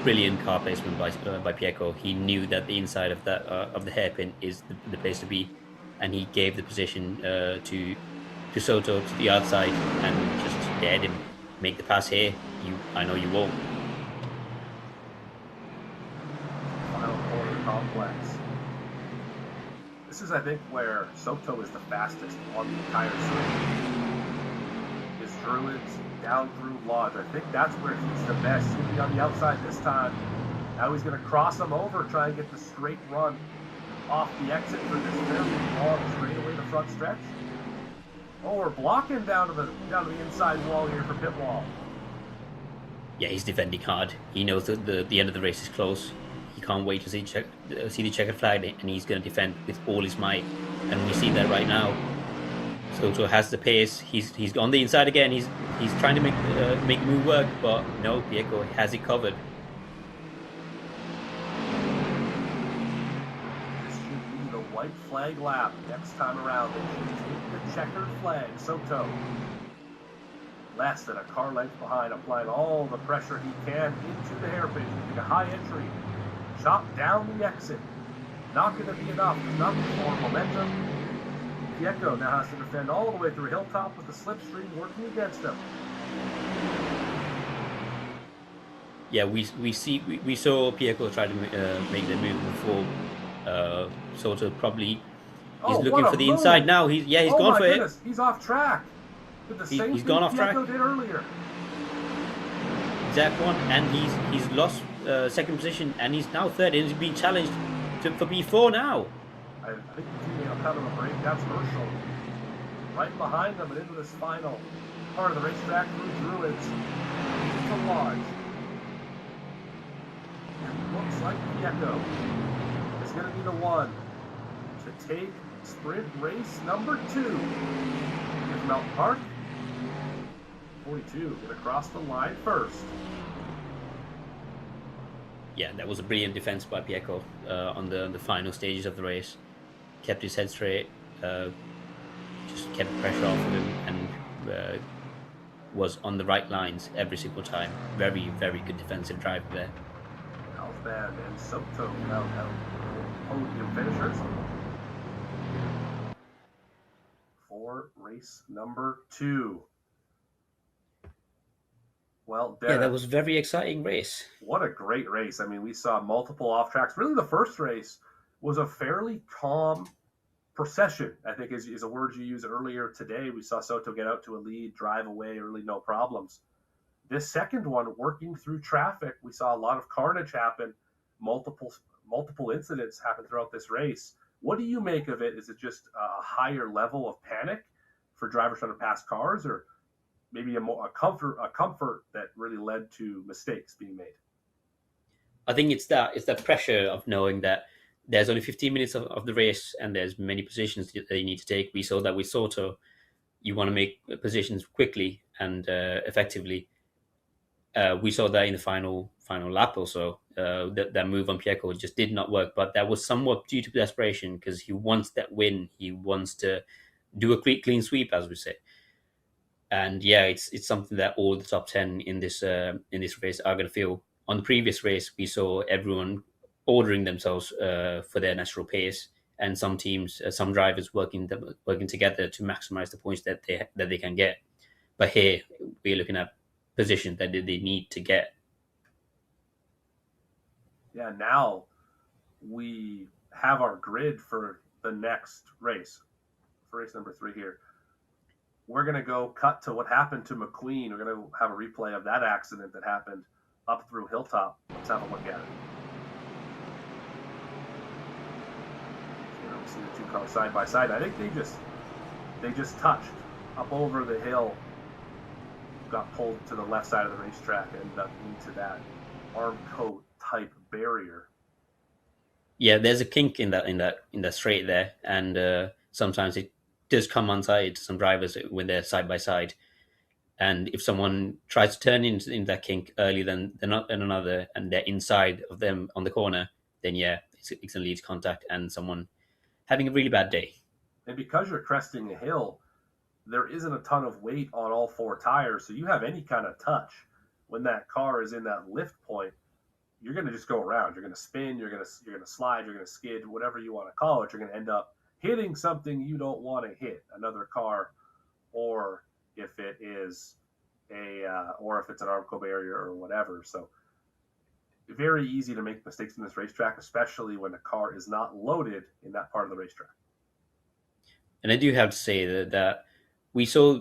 brilliant car placement by Pieco. He knew that the inside of the hairpin is the place to be, and he gave the position to Soto to the outside and just dared him make the pass here. I know you won't. complex. This is, I think, where Soto is the fastest on the entire circuit. His Druids down through Lodge. I think that's where he's the best. He's going to be on the outside this time. Now he's going to cross him over, try and get the straight run off the exit for this fairly long straightaway to front stretch. Oh, we're blocking down to the inside wall here for pit wall. Yeah, he's defending hard. He knows that the end of the race is close. He can't wait to see the checkered flag, and he's going to defend with all his might. And we see that right now. Soto has the pace. He's on the inside again. He's trying to make the move work, but no, Pieco has it covered. This should be the white flag lap next time around. They should take the checkered flag. Soto, less than a car length behind, applying all the pressure he can into the hairpin. Using a high entry, chop down the exit. Not going to be enough. There's not more momentum. Pieco now has to defend all the way through Hilltop with the slipstream working against him. Yeah, we saw Pieco try to make the move before. Soto probably he's looking for the inside now. He's gone for it. He's off track. Did the same He's thing gone off track. Pieco did earlier. Exact one, and he's lost second position, and he's now third, and he's being challenged for P4 now. I think he's getting a kind of a break. That's Herschel. Right behind them and into this final part of the racetrack through Druids to Lodge. It looks like Pieco is going to be the one to take sprint race number 2. Here's Mountain Park. 42 going to cross the line first. Yeah, that was a brilliant defense by Pieco on the final stages of the race. Kept his head straight, just kept pressure off of him, and was on the right lines every single time. Very, very good defensive drive there. Alfman and Soto now podium finishers for race number 2. Well, Derek, yeah, that was a very exciting race. What a great race. I mean, we saw multiple off tracks. Really, the first race was a fairly calm procession, I think is a word you used earlier today. We saw Soto get out to a lead, drive away, really no problems. This second one, working through traffic, we saw a lot of carnage happen, multiple incidents happen throughout this race. What do you make of it? Is it just a higher level of panic for drivers trying to pass cars, or maybe a comfort that really led to mistakes being made? I think it's that pressure of knowing that there's only 15 minutes of the race and there's many positions that you need to take. We saw that with Soto. You want to make positions quickly and effectively. We saw that in the final lap also. That move on Pieco just did not work, but that was somewhat due to desperation because he wants that win. He wants to do a clean sweep, as we say. And yeah, it's something that all the top 10 in this race are going to feel. On the previous race, we saw everyone ordering themselves for their natural pace, and some teams, some drivers working together to maximize the points that they can get. But here we're looking at positions that they need to get. Yeah, now we have our grid for the next race, for race number 3 here. We're going to go cut to what happened to McQueen. We're going to have a replay of that accident that happened up through Hilltop. Let's have a look at it. You know, see the two cars side by side. I think they just touched up over the hill, got pulled to the left side of the racetrack, and ended up into that arm coat type barrier. Yeah, there's a kink in that straight there, and sometimes it does come onside some drivers when they're side by side. And if someone tries to turn into that kink earlier than another, and they're inside of them on the corner, then yeah, it's going to lead to contact and someone having a really bad day. And because you're cresting a hill, there isn't a ton of weight on all 4 tires, so you have any kind of touch when that car is in that lift point, you're going to just go around. You're going to spin, you're going to slide, you're going to skid, whatever you want to call it. You're going to end up hitting something you don't want to hit, another car, or if it is or if it's an Armco barrier or whatever. So very easy to make mistakes in this racetrack, especially when the car is not loaded in that part of the racetrack. And I do have to say that we saw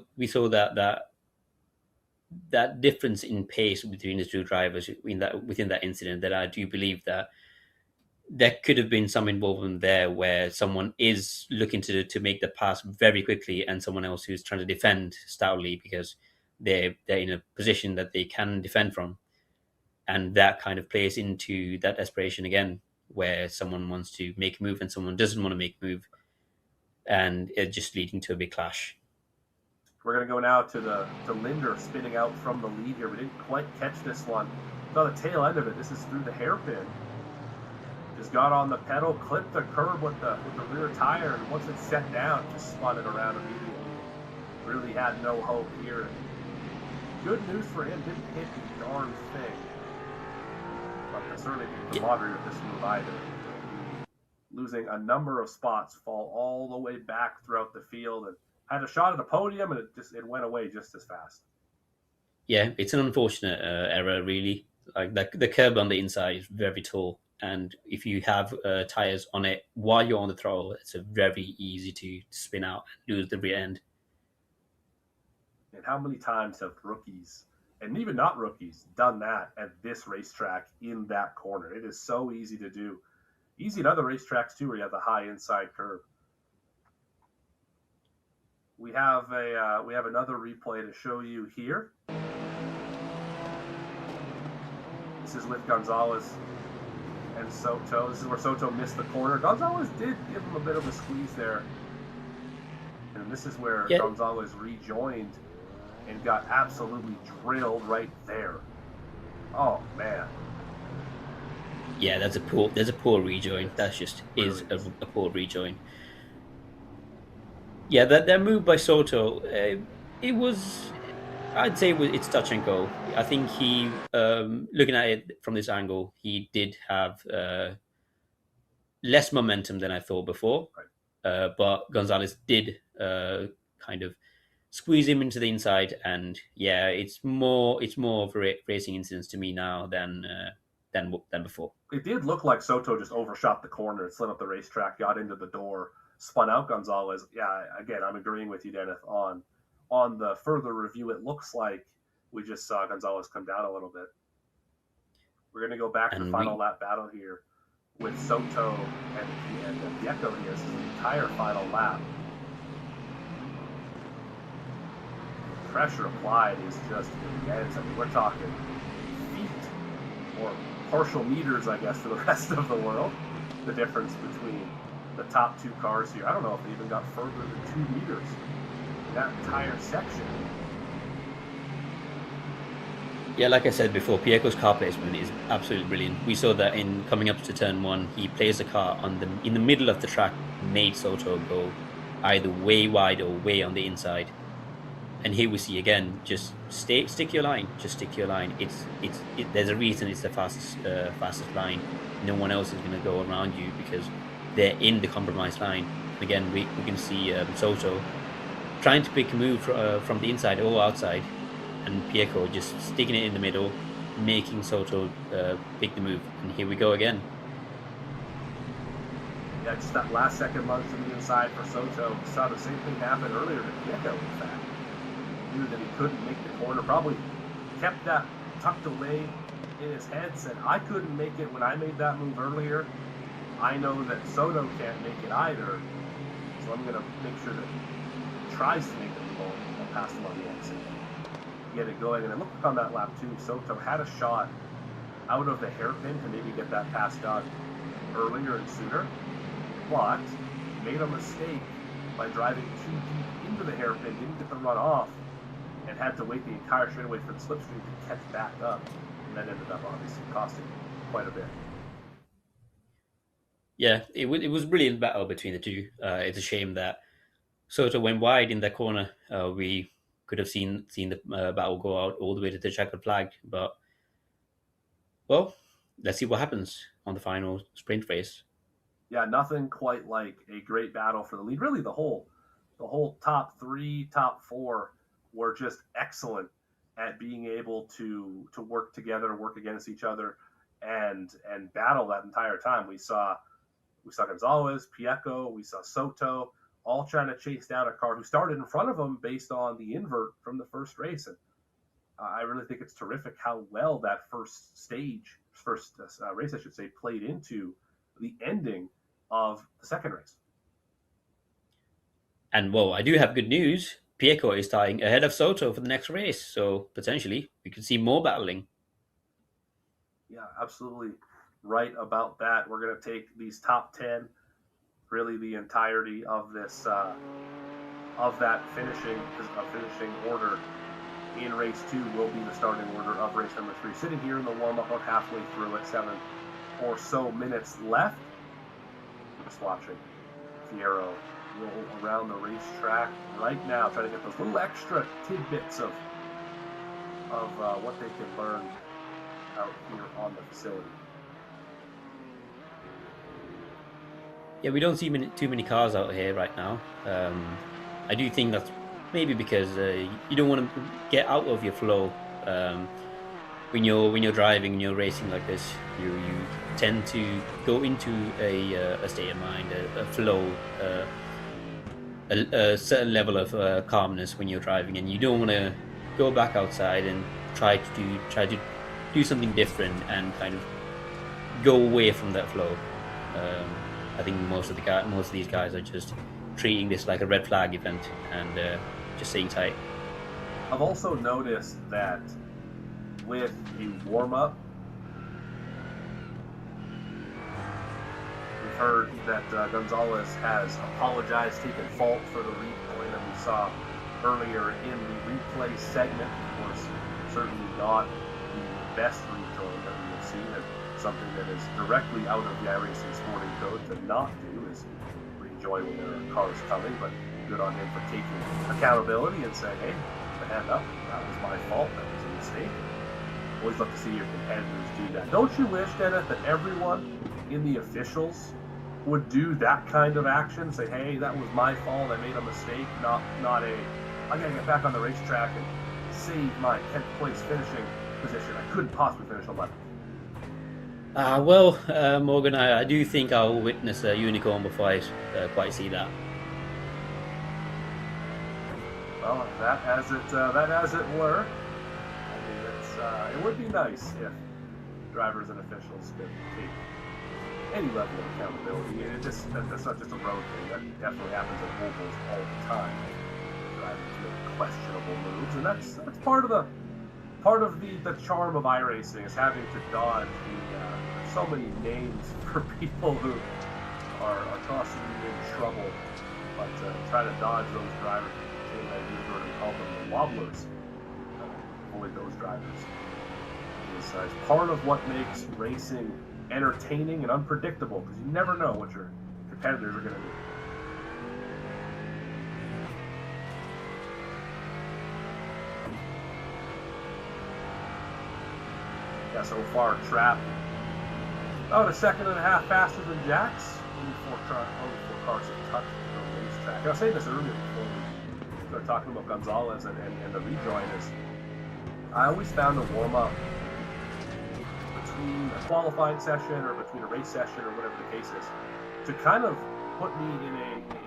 that difference in pace between the two drivers within that incident, that I do believe that there could have been some involvement there where someone is looking to make the pass very quickly and someone else who's trying to defend stoutly because they're in a position that they can defend from, and that kind of plays into that desperation again where someone wants to make a move and someone doesn't want to make a move, and it's just leading to a big clash. We're going to go now to Linder spinning out from the lead here. We didn't quite catch this one. Saw the tail end of it. This is through the hairpin. Just got on the pedal, clipped the curb with the rear tire, and once it set down, just spun it around immediately. Really had no hope here. Good news for him, didn't hit the darn thing. But certainly didn't moderate this move either. Losing a number of spots, fall all the way back throughout the field, and had a shot at the podium, and it went away just as fast. Yeah, it's an unfortunate error, really. Like the curb on the inside is very tall, and if you have tires on it while you're on the throttle, it's a very easy to spin out and lose the rear end. And how many times have rookies, and even not rookies, done that at this racetrack in that corner? It is so easy to do. Easy at other racetracks too, where you have the high inside curve. We have another replay to show you here. This is with Gonzalez and Soto. This is where Soto missed the corner. Gonzalez did give him a bit of a squeeze there. And this is where Gonzalez rejoined and got absolutely drilled right there. Oh, man. Yeah, there's a poor rejoin. That's just is a poor rejoin. Yeah, that move by Soto, it was, I'd say it's touch and go. I think he, looking at it from this angle, he did have less momentum than I thought before. But Gonzalez did kind of squeeze him into the inside, and yeah, it's more of a racing incidents to me now than before. It did look like Soto just overshot the corner, slid up the racetrack, got into the door, spun out Gonzalez. Yeah, again, I'm agreeing with you, Dennis, on the further review. It looks like we just saw Gonzalez come down a little bit. We're going to go back to the final lap battle here with Soto and Vieco here. This is the entire final lap. Pressure applied is just immense. I mean, we're talking feet or partial meters, I guess, for the rest of the world. The difference between the top two cars here. I don't know if they even got further than 2 meters in that entire section. Yeah, like I said before, Pieco's car placement is absolutely brilliant. We saw that in coming up to turn 1, he placed the car in the middle of the track, made Soto go either way wide or way on the inside. And here we see again, just stick your line, just stick your line. There's a reason it's the fastest line. No one else is going to go around you because they're in the compromised line. Again, we can see Soto trying to pick a move from the inside or outside, and Pieco just sticking it in the middle, making Soto pick the move. And here we go again. Yeah, just that last second lunge to the inside for Soto. We saw the same thing happen earlier to Pieco, in fact. Knew that he couldn't make the corner, probably kept that tucked away in his head, said, I couldn't make it when I made that move earlier. I know that Soto can't make it either, so I'm going to make sure that he tries to make the move and pass him on the exit. Get it going, and it looked like on that lap too, Soto had a shot out of the hairpin to maybe get that pass done earlier and sooner, but made a mistake by driving too deep into the hairpin, didn't get the run off, and had to wait the entire straightaway for the slipstream to catch back up, and that ended up obviously costing quite a bit. Yeah, it was a brilliant battle between the two. It's a shame that Soto went wide in that corner. We could have seen the battle go out all the way to the checkered flag, but well, let's see what happens on the final sprint race. Yeah, nothing quite like a great battle for the lead. Really, the whole top 3, top 4 were just excellent at being able to work together, work against each other, and battle that entire time. We saw Gonzalez, Pieco, we saw Soto, all trying to chase down a car who started in front of them based on the invert from the first race. And I really think it's terrific how well that first race, I should say, played into the ending of the second race. And well, I do have good news. Pieco is starting ahead of Soto for the next race, so potentially we could see more battling. Yeah, absolutely right about that. We're going to take these top 10, really the entirety of this, of that finishing order in race 2 will be the starting order of race number 3. Sitting here in the warm-up about halfway through at 7 or so minutes left. Just watching Fierro roll around the racetrack right now, trying to get those little extra tidbits of what they can learn out here on the facility. Yeah, we don't see too many cars out here right now. I do think that's maybe because you don't want to get out of your flow. When you're driving, when you're racing like this, you tend to go into a state of mind, a flow, a certain level of calmness when you're driving, and you don't want to go back outside and try to do something different and kind of go away from that flow. I think most of these guys are just treating this like a red flag event and just staying tight. I've also noticed that with a warm-up, we've heard that Gonzalez has apologized, taken fault for the replay that we saw earlier in the replay segment. Of course, certainly not the best rejoin that we have seen, and something that is directly out of the iRacing sporting code to not do is rejoin when there are cars coming, but good on him for taking accountability and saying, hey, put the hand up, that was my fault, that was a mistake. Always love to see your competitors do that. Don't you wish, Dennis, that everyone in the officials would do that kind of action? Say, hey, that was my fault, I made a mistake, not a, I gotta get back on the racetrack and save my 10th place finishing position. I couldn't possibly finish 11th. Morgan, I do think I'll witness a unicorn before I quite see that. Well, that as it were. I mean, it would be nice if drivers and officials could take any level of accountability. That's not just a road thing. That definitely happens at ovals all the time. Drivers make questionable moves, and that's part of the charm of iRacing is having to dodge there's so many names for people who are constantly in trouble, but try to dodge those drivers. We call them the wobblers. Avoid those drivers. It's part of what makes racing entertaining and unpredictable, because you never know what your competitors are going to do. Yeah, so far, Trap about a second and a half faster than Jax. Only four cars have touched the racetrack. I was saying this earlier before we started talking about Gonzalez and the rejoin is I always found a warm-up between a qualifying session or between a race session or whatever the case is to kind of put me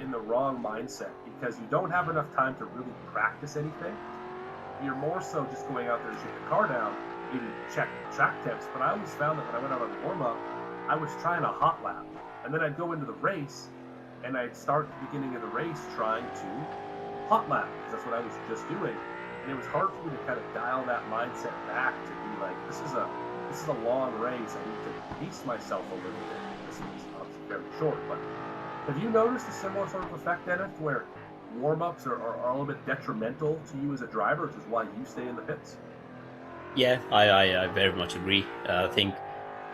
in the wrong mindset, because you don't have enough time to really practice anything. You're more so just going out there to shoot the car down, maybe check track temps. But I always found that when I went out on the warm-up, I was trying a hot lap, and then I'd go into the race and I'd start the beginning of the race trying to hot lap, because that's what I was just doing. And it was hard for me to kind of dial that mindset back to be like, this is a long race. I need to pace myself a little bit. This is obviously very short, but have you noticed a similar sort of effect, Dennis, where warm-ups are a little bit detrimental to you as a driver, which is why you stay in the pits? Yeah, I very much agree. I think,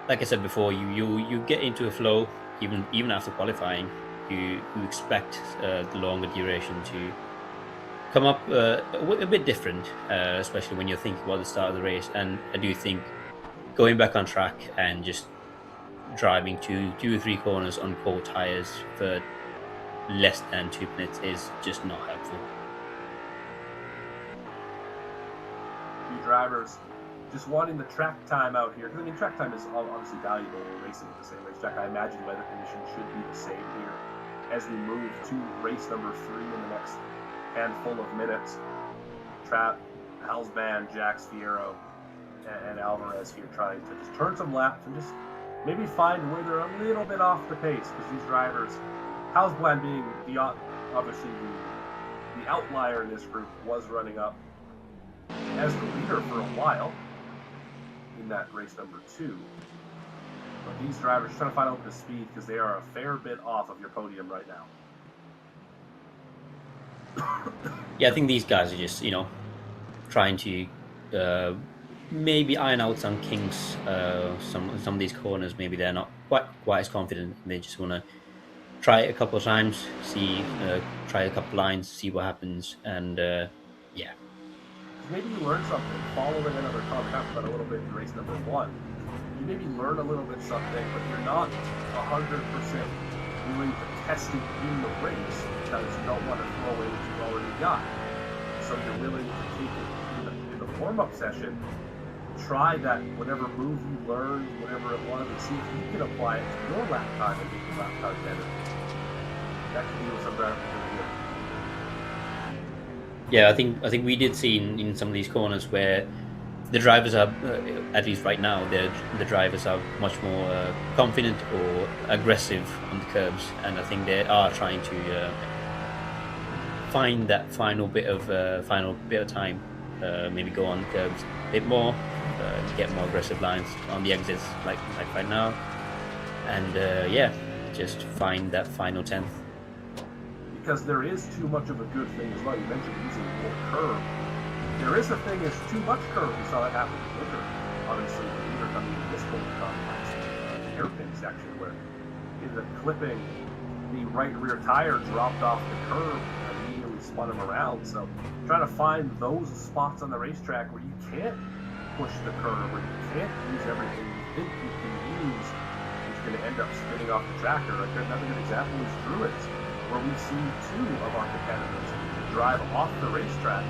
like I said before, you get into a flow even after qualifying. You expect the longer duration to come up a bit different, especially when you're thinking about the start of the race. And I do think going back on track and just driving two or three corners on cold tires for less than 2 minutes is just not helpful. Few drivers just wanting the track time out here, because I mean, track time is obviously valuable when racing at the same racetrack. I imagine weather conditions should be the same here as we move to race number 3 in the next handful of minutes. Trap, Halsband, Jax Fierro, and Alvarez here trying to just turn some laps and just maybe find where they're a little bit off the pace, because these drivers, Halsband being obviously the outlier in this group, was running up as the leader for a while in that race number 2. But these drivers are trying to find out the speed, because they are a fair bit off of your podium right now. Yeah, I think these guys are just, trying to maybe iron out some kinks. Some of these corners, maybe they're not quite as confident. They just want to try it a couple of times, try a couple lines, see what happens, and yeah. Maybe you learn something following another car. We talked about a little bit in race number 1. You maybe learn a little bit something, but you're not 100% willing to test it in the race, because you don't want to throw away what you've already got. So you're willing to take it in the warm-up session, try that whatever move you learned, whatever it was, and see if you can apply it to your lap time and make your lap time better. That can be what some drivers are doing here. Yeah, I think we did see in some of these corners where the drivers are, at least right now, the drivers are much more confident or aggressive on the curbs, and I think they are trying to find that final bit of time, maybe go on the curbs a bit more, get more aggressive lines on the exits, like right now, and just find that final 10th. Because there is too much of a good thing as well. You mentioned using more curve. There is a thing, there's too much curve. We saw that happen in winter. Obviously, the leader coming in this whole complex, the hairpin section, where in the clipping, the right rear tire dropped off the curve and immediately spun him around. So trying to find those spots on the racetrack where you can't push the curve, where you can't use everything you think you can use, which is going to end up spinning off the tracker. Like, another good example is Druids, where we've seen 2 of our competitors drive off the racetrack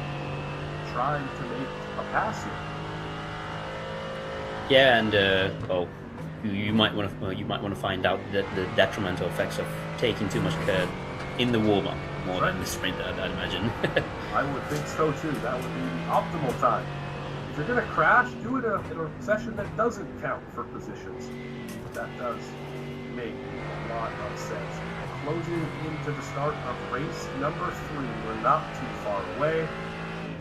trying to make a pass here. Yeah, and you might want to find out the detrimental effects of taking too much curb in the warm-up more than the sprint, I'd imagine. I would think so too. That would be the optimal time. If you're going to crash, do it in a session that doesn't count for positions. That does make a lot of sense. Closing into the start of race number 3. We're not too far away.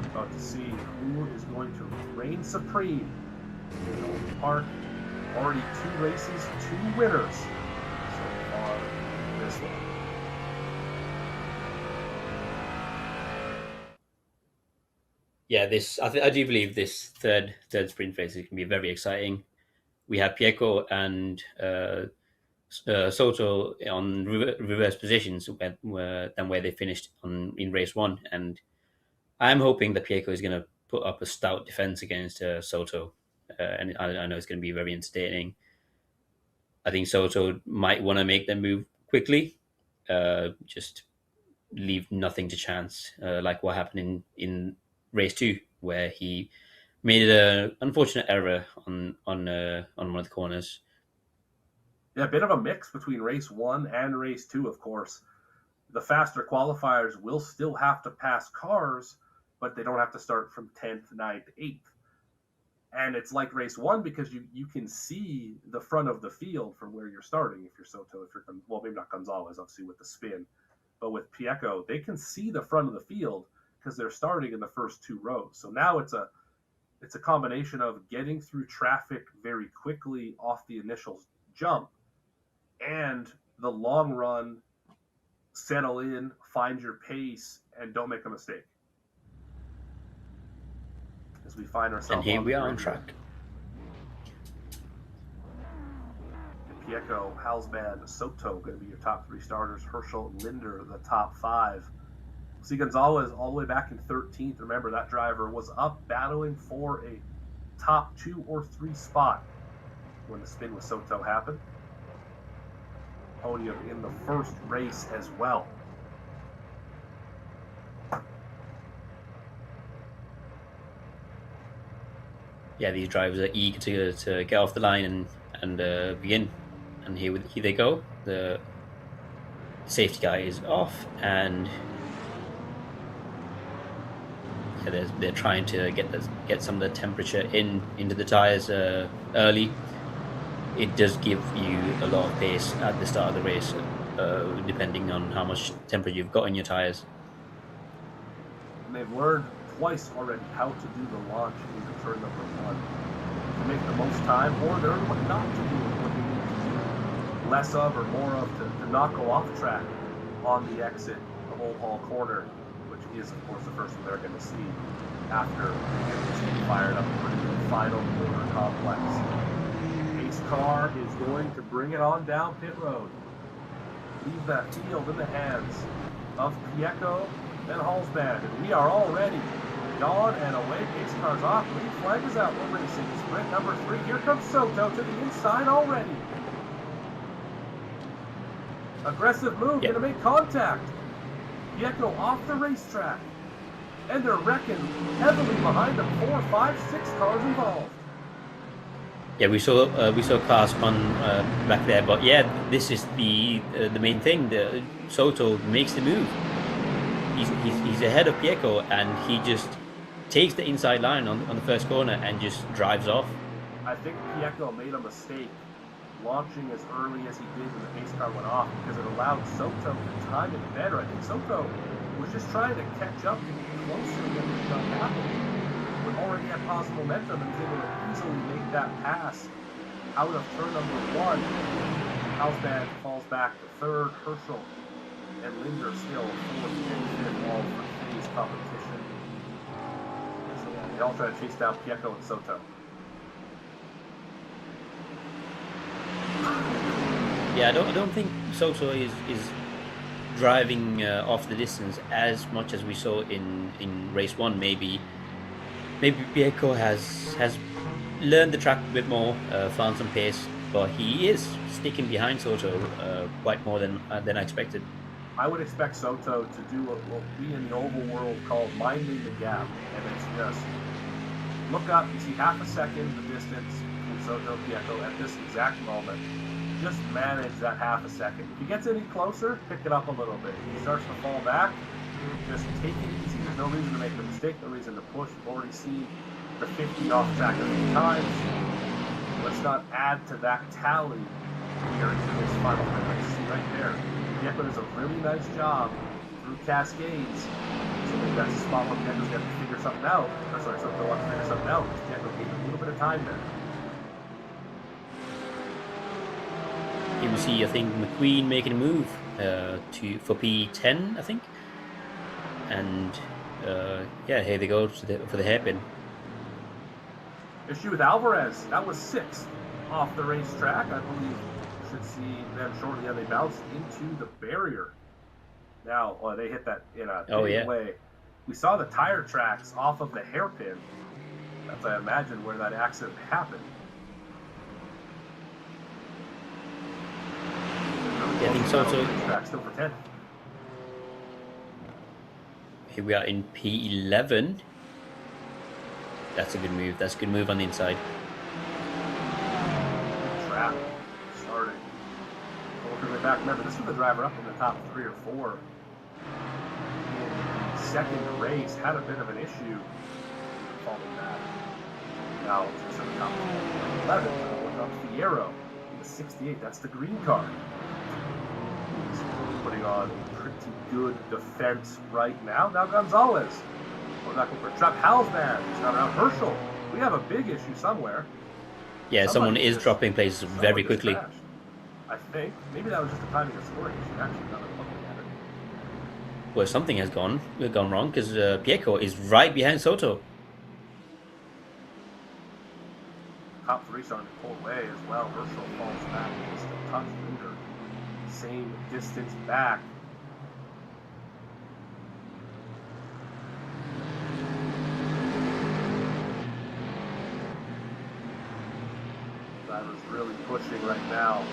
About to see who is going to reign supreme in Oulton Park. Already 2 races, 2 winners so far this one. Yeah, I do believe this third sprint race is going to be very exciting. We have Pieco and Soto on reverse positions than where they finished in race 1, and I'm hoping that Pieco is going to put up a stout defense against Soto, and I know it's going to be very entertaining. I think Soto might want to make them move quickly, just leave nothing to chance, like what happened in race 2, where he made an unfortunate error on one of the corners. Yeah, a bit of a mix between race 1 and race 2, of course. The faster qualifiers will still have to pass cars, but they don't have to start from 10th, 9th, 8th. And it's like race 1 because you can see the front of the field from where you're starting. If you're Soto, well, maybe not Gonzalez, obviously, with the spin. But with Pieco, they can see the front of the field because they're starting in the first 2 rows. So now it's a combination of getting through traffic very quickly off the initial jump and the long run, settle in, find your pace, and don't make a mistake. As we find ourselves, and here we are on track. Pieco, Halsband, Soto going to be your top 3 starters. Herschel, Linder, the top 5. See Gonzalez all the way back in 13th. Remember, that driver was up battling for a top 2 or 3 spot when the spin with Soto happened. Podium in the first race as well. yeah, these drivers are eager to get off the line and begin. And here they go. The safety guy is off, and yeah, they're trying to get some of the temperature into the tires early. It does give you a lot of pace at the start of the race, depending on how much temperature you've got in your tires. And they've learned twice already how to do the launch into turn number 1 to make the most time, or learn what not to do, what they need to do less of or more of to not go off track on the exit of Old Hall Corner, which is, of course, the first one they're going to see after they get this thing fired up for the final corner complex. Pace car is going to bring it on down pit road. Leave that field in the hands of Pieco and Hallsband, and we are already gone and away. Pace car's off. Lead flag is out. We're racing sprint number 3. Here comes Soto to the inside already. Aggressive move, Yep. Gonna make contact. Pieco off the racetrack. And they're wrecking heavily behind them. 4, 5, 6 cars involved. Yeah, we saw cars spun back there, but yeah, this is the main thing. Soto makes the move. He's ahead of Pieco, and he just takes the inside line on the first corner and just drives off. I think Pieco made a mistake launching as early as he did when the pace car went off, because it allowed Soto to time it better. I think Soto was just trying to catch up and get closer than it got happening. But already had positive momentum and was able to easily make that pass out of turn number 1. Hallsband falls back to 3rd. Herschel and Linder still 4th and 5th, all for today's competition. So yeah, they all try to chase down Pieco and Soto. Yeah, I don't think Soto is driving off the distance as much as we saw in race 1. Maybe Pieco has learned the track a bit more, found some pace, but he is sticking behind Soto quite more than I expected. I would expect Soto to do what we in the oval world call minding the gap, and it's just look up, you see half a second the distance between Soto and Pieco at this exact moment. Just manage that half a second. If he gets any closer, pick it up a little bit. If he starts to fall back, just take it easy. There's no reason to make a mistake, no reason to push. We've already seen the 50 off track a few times. Let's not add to that tally here in this final finish. See right there. Pieco does a really nice job through Cascades. So maybe that's a spot where Pieco's got to figure something out. Or sorry, Soto wants to figure something out. Pieco gave a little bit of time there. Here we see, I think, McQueen making a move for P10, I think. And yeah, here they go for the hairpin. Issue with Alvarez. That was 6th off the racetrack. I believe we should see them shortly. Yeah, they bounced into the barrier. Now, they hit that in a big way. We saw the tire tracks off of the hairpin. That's, I imagine, where that accident happened. Yeah, I think Soto. Still for 10. Here we are in P11. That's a good move. That's a good move on the inside. Trap starting. Working way back. Remember, this was the driver up in the top 3 or 4 in the second race. Had a bit of an issue falling back. Now it's in the top 11. Look up Fierro in the 68. That's the green car. He's putting on a pretty good defense right now. Now Gonzalez. We're not going for a trap. Hallsband. He's not around. Herschel. We have a big issue somewhere. Yeah, someone is dropping places very quickly. Crashed. I think. Maybe that was just a timing of scoring issue. Actually, now that I'm looking at it. Well, something has gone wrong, because Pieco is right behind Soto. Top 3 starting to pull away as well. Herschel falls back. Just a touch Linder. Same distance back. Driver's really pushing right now.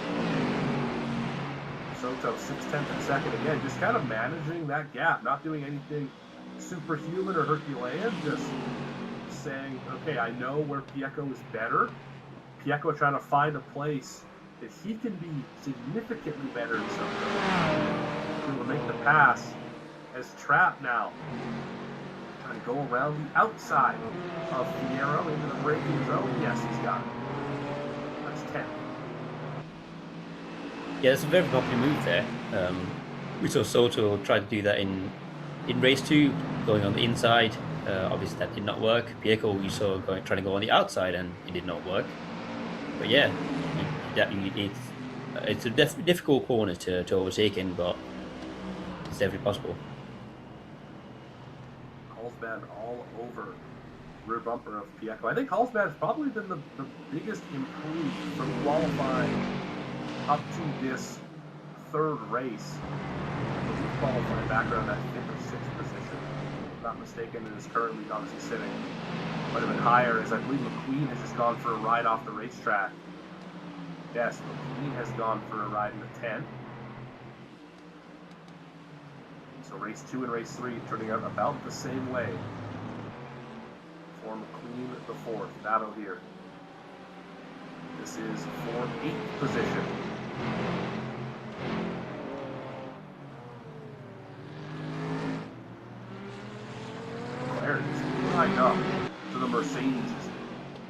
Soto 0.6 second again, just kind of managing that gap, not doing anything superhuman or Herculean, just saying, okay, I know where Pieco is better. Pieco trying to find a place that he can be significantly better than Soto. He will make the pass as Trap now trying to go around the outside of Fierro into the braking zone. Yes, he's got it. That's 10. Yeah, it's a very popular move there. We saw Soto try to do that in race 2, going on the inside. Obviously, that did not work. Pieco, you saw trying to go on the outside, and it did not work. But yeah, it's a difficult corner to overtake in, but it's definitely possible. Carlsbad all over rear bumper of Pieco. I think Carlsbad has probably been the biggest improved from qualifying up to this third race. He's qualifying back around that 5th or 6th position. If I'm not mistaken, and is currently obviously sitting quite a bit higher, as I believe McQueen has just gone for a ride off the racetrack. Yes, McQueen has gone for a ride in the 10. So race 2 and race 3 turning out about the same way for McQueen the 4th. Battle here. This is for 8th position. Clarence right up to the Mercedes.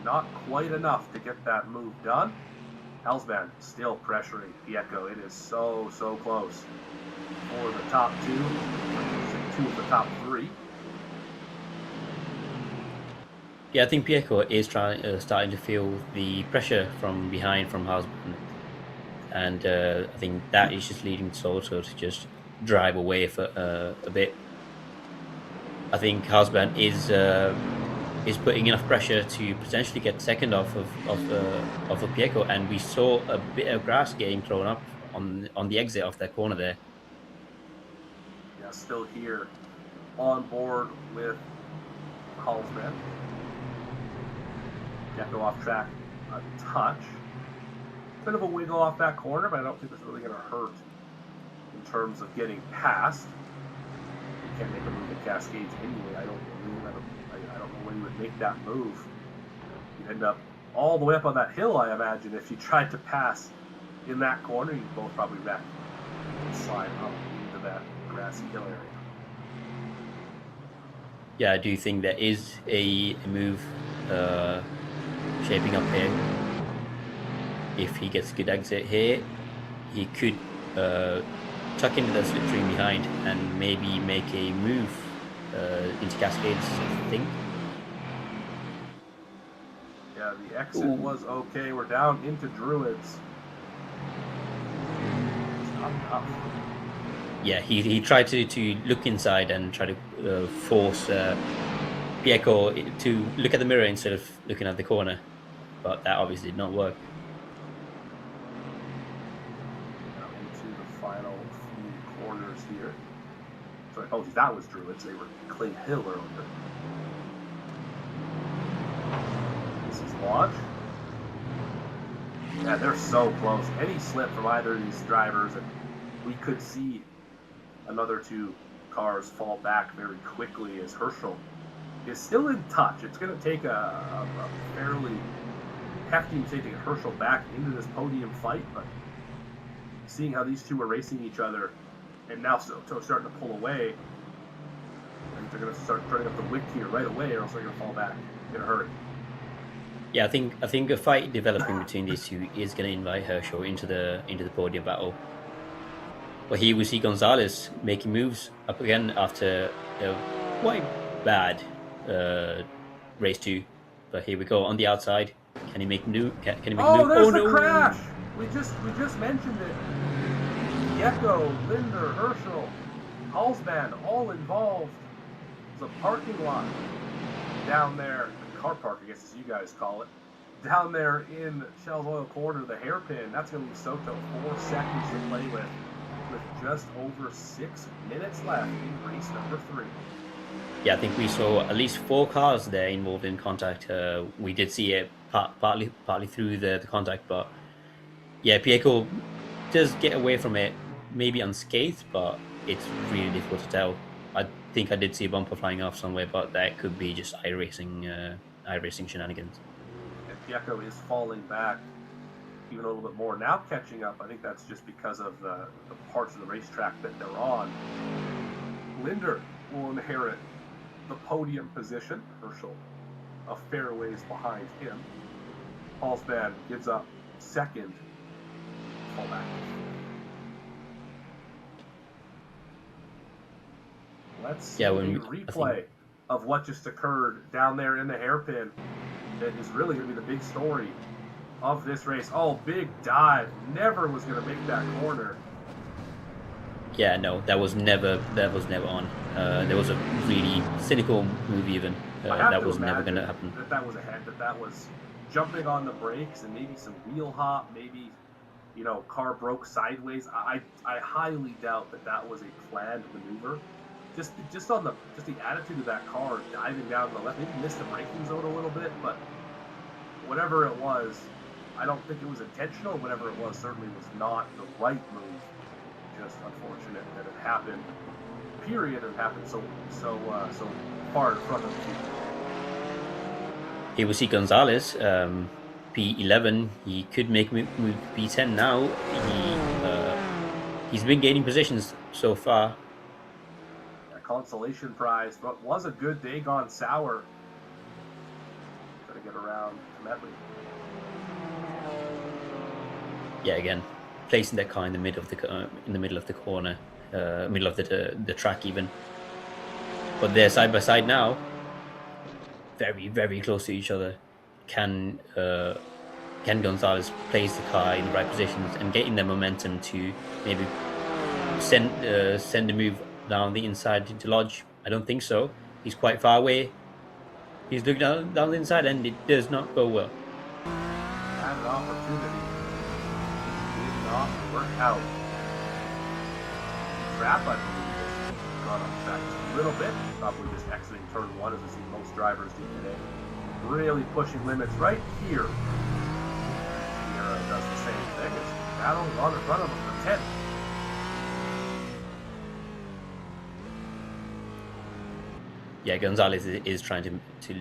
Not quite enough to get that move done. Carlsbad still pressuring Pieco. It is so close for the top 2. 2 of the top 3. Yeah, I think Pieco is starting to feel the pressure from behind from Carlsbad, and I think that is just leading Soto to just drive away for a bit. I think Carlsbad is putting enough pressure to potentially get second off of Pieco, and we saw a bit of grass getting thrown up on the exit of that corner there. Yeah, still here on board with Carlsbad. Pieco off track a touch. Bit of a wiggle off that corner, but I don't think it's really going to hurt in terms of getting past. You can't make a move at Cascades anyway. I don't know when you would make that move. You'd end up all the way up on that hill, I imagine. If you tried to pass in that corner, you'd both probably wreck and slide up into that grassy hill area. Yeah, I do think there is a move shaping up here. If he gets a good exit here, he could tuck into the slipstream behind and maybe make a move into Cascades, I think. Yeah, the exit was okay. We're down into Druids. Yeah, he tried to look inside and try to force Pieco to look at the mirror instead of looking at the corner, but that obviously did not work. Now into the final few corners here. So I apologize, that was Druids. They were Clay Hill earlier. This is Lodge. Yeah, they're so close. Any slip from either of these drivers, and we could see another 2 cars fall back very quickly as Herschel is still in touch. It's going to take a fairly hefty mistake to get Herschel back into this podium fight, but seeing how these 2 are racing each other, and now Soto starting to pull away, and they're going to start turning up the wick here right away, or else they're going to fall back in a hurry. Yeah, I think a fight developing between these 2 is going to invite Herschel into the podium battle. But here we see Gonzalez making moves up again after quite bad race 2. But here we go on the outside. Can he make new? Can he make new? There's the crash. We just mentioned it. Pieco, Linder, Herschel, Carlsbad, all involved. There's a parking lot down there, car park, I guess as you guys call it, down there in Shell's Oil Corner, the hairpin. That's going to leave Soto 4 seconds to play with just over 6 minutes left in race number 3. Yeah, I think we saw at least 4 cars there involved in contact. We did see it partly through the contact, but yeah, Pieco does get away from it, maybe unscathed, but it's really difficult to tell. I think I did see a bumper flying off somewhere, but that could be just iRacing iRacing shenanigans. And Pieko is falling back even a little bit more. Now catching up, I think that's just because of the parts of the racetrack that they're on. Linder will inherit the podium position. Herschel a fair ways behind him. Paulsbad gives up second. Fall back. Let's see a replay of what just occurred down there in the hairpin. That is really going to be the big story of this race. Oh, big dive. Never was going to make that corner. Yeah, no, that was never on. There was a really cynical move even. That was never going to happen. That was ahead. That was jumping on the brakes and maybe some wheel hop. Maybe, car broke sideways. I highly doubt that was a planned maneuver. Just on the attitude of that car diving down to the left, maybe missed the braking zone a little bit, but whatever it was, I don't think it was intentional. Whatever it was, certainly was not the right move. Just unfortunate that it happened. Period. It happened so far in front of you. Here we see Gonzalez, P11. He could make move P10 now. He's been gaining positions so far. A consolation prize, but was a good day gone sour. Trying to get around to Medley. Yeah, again, placing that car in the middle of the corner, middle of the track even. But they're side by side now, very very close to each other. Can Gonzalez place the car in the right positions and getting the momentum to maybe send a move down the inside into Lodge? I don't think so. He's quite far away. He's looking down the inside and it does not go well. Had an opportunity. Did not work out. Trap, I believe, has gone off track just a little bit. Probably just exiting turn 1 as we see most drivers do today. Really pushing limits right here. Sierra does the same thing. It's battling on in front of him for 10th. Yeah, Gonzalez is trying to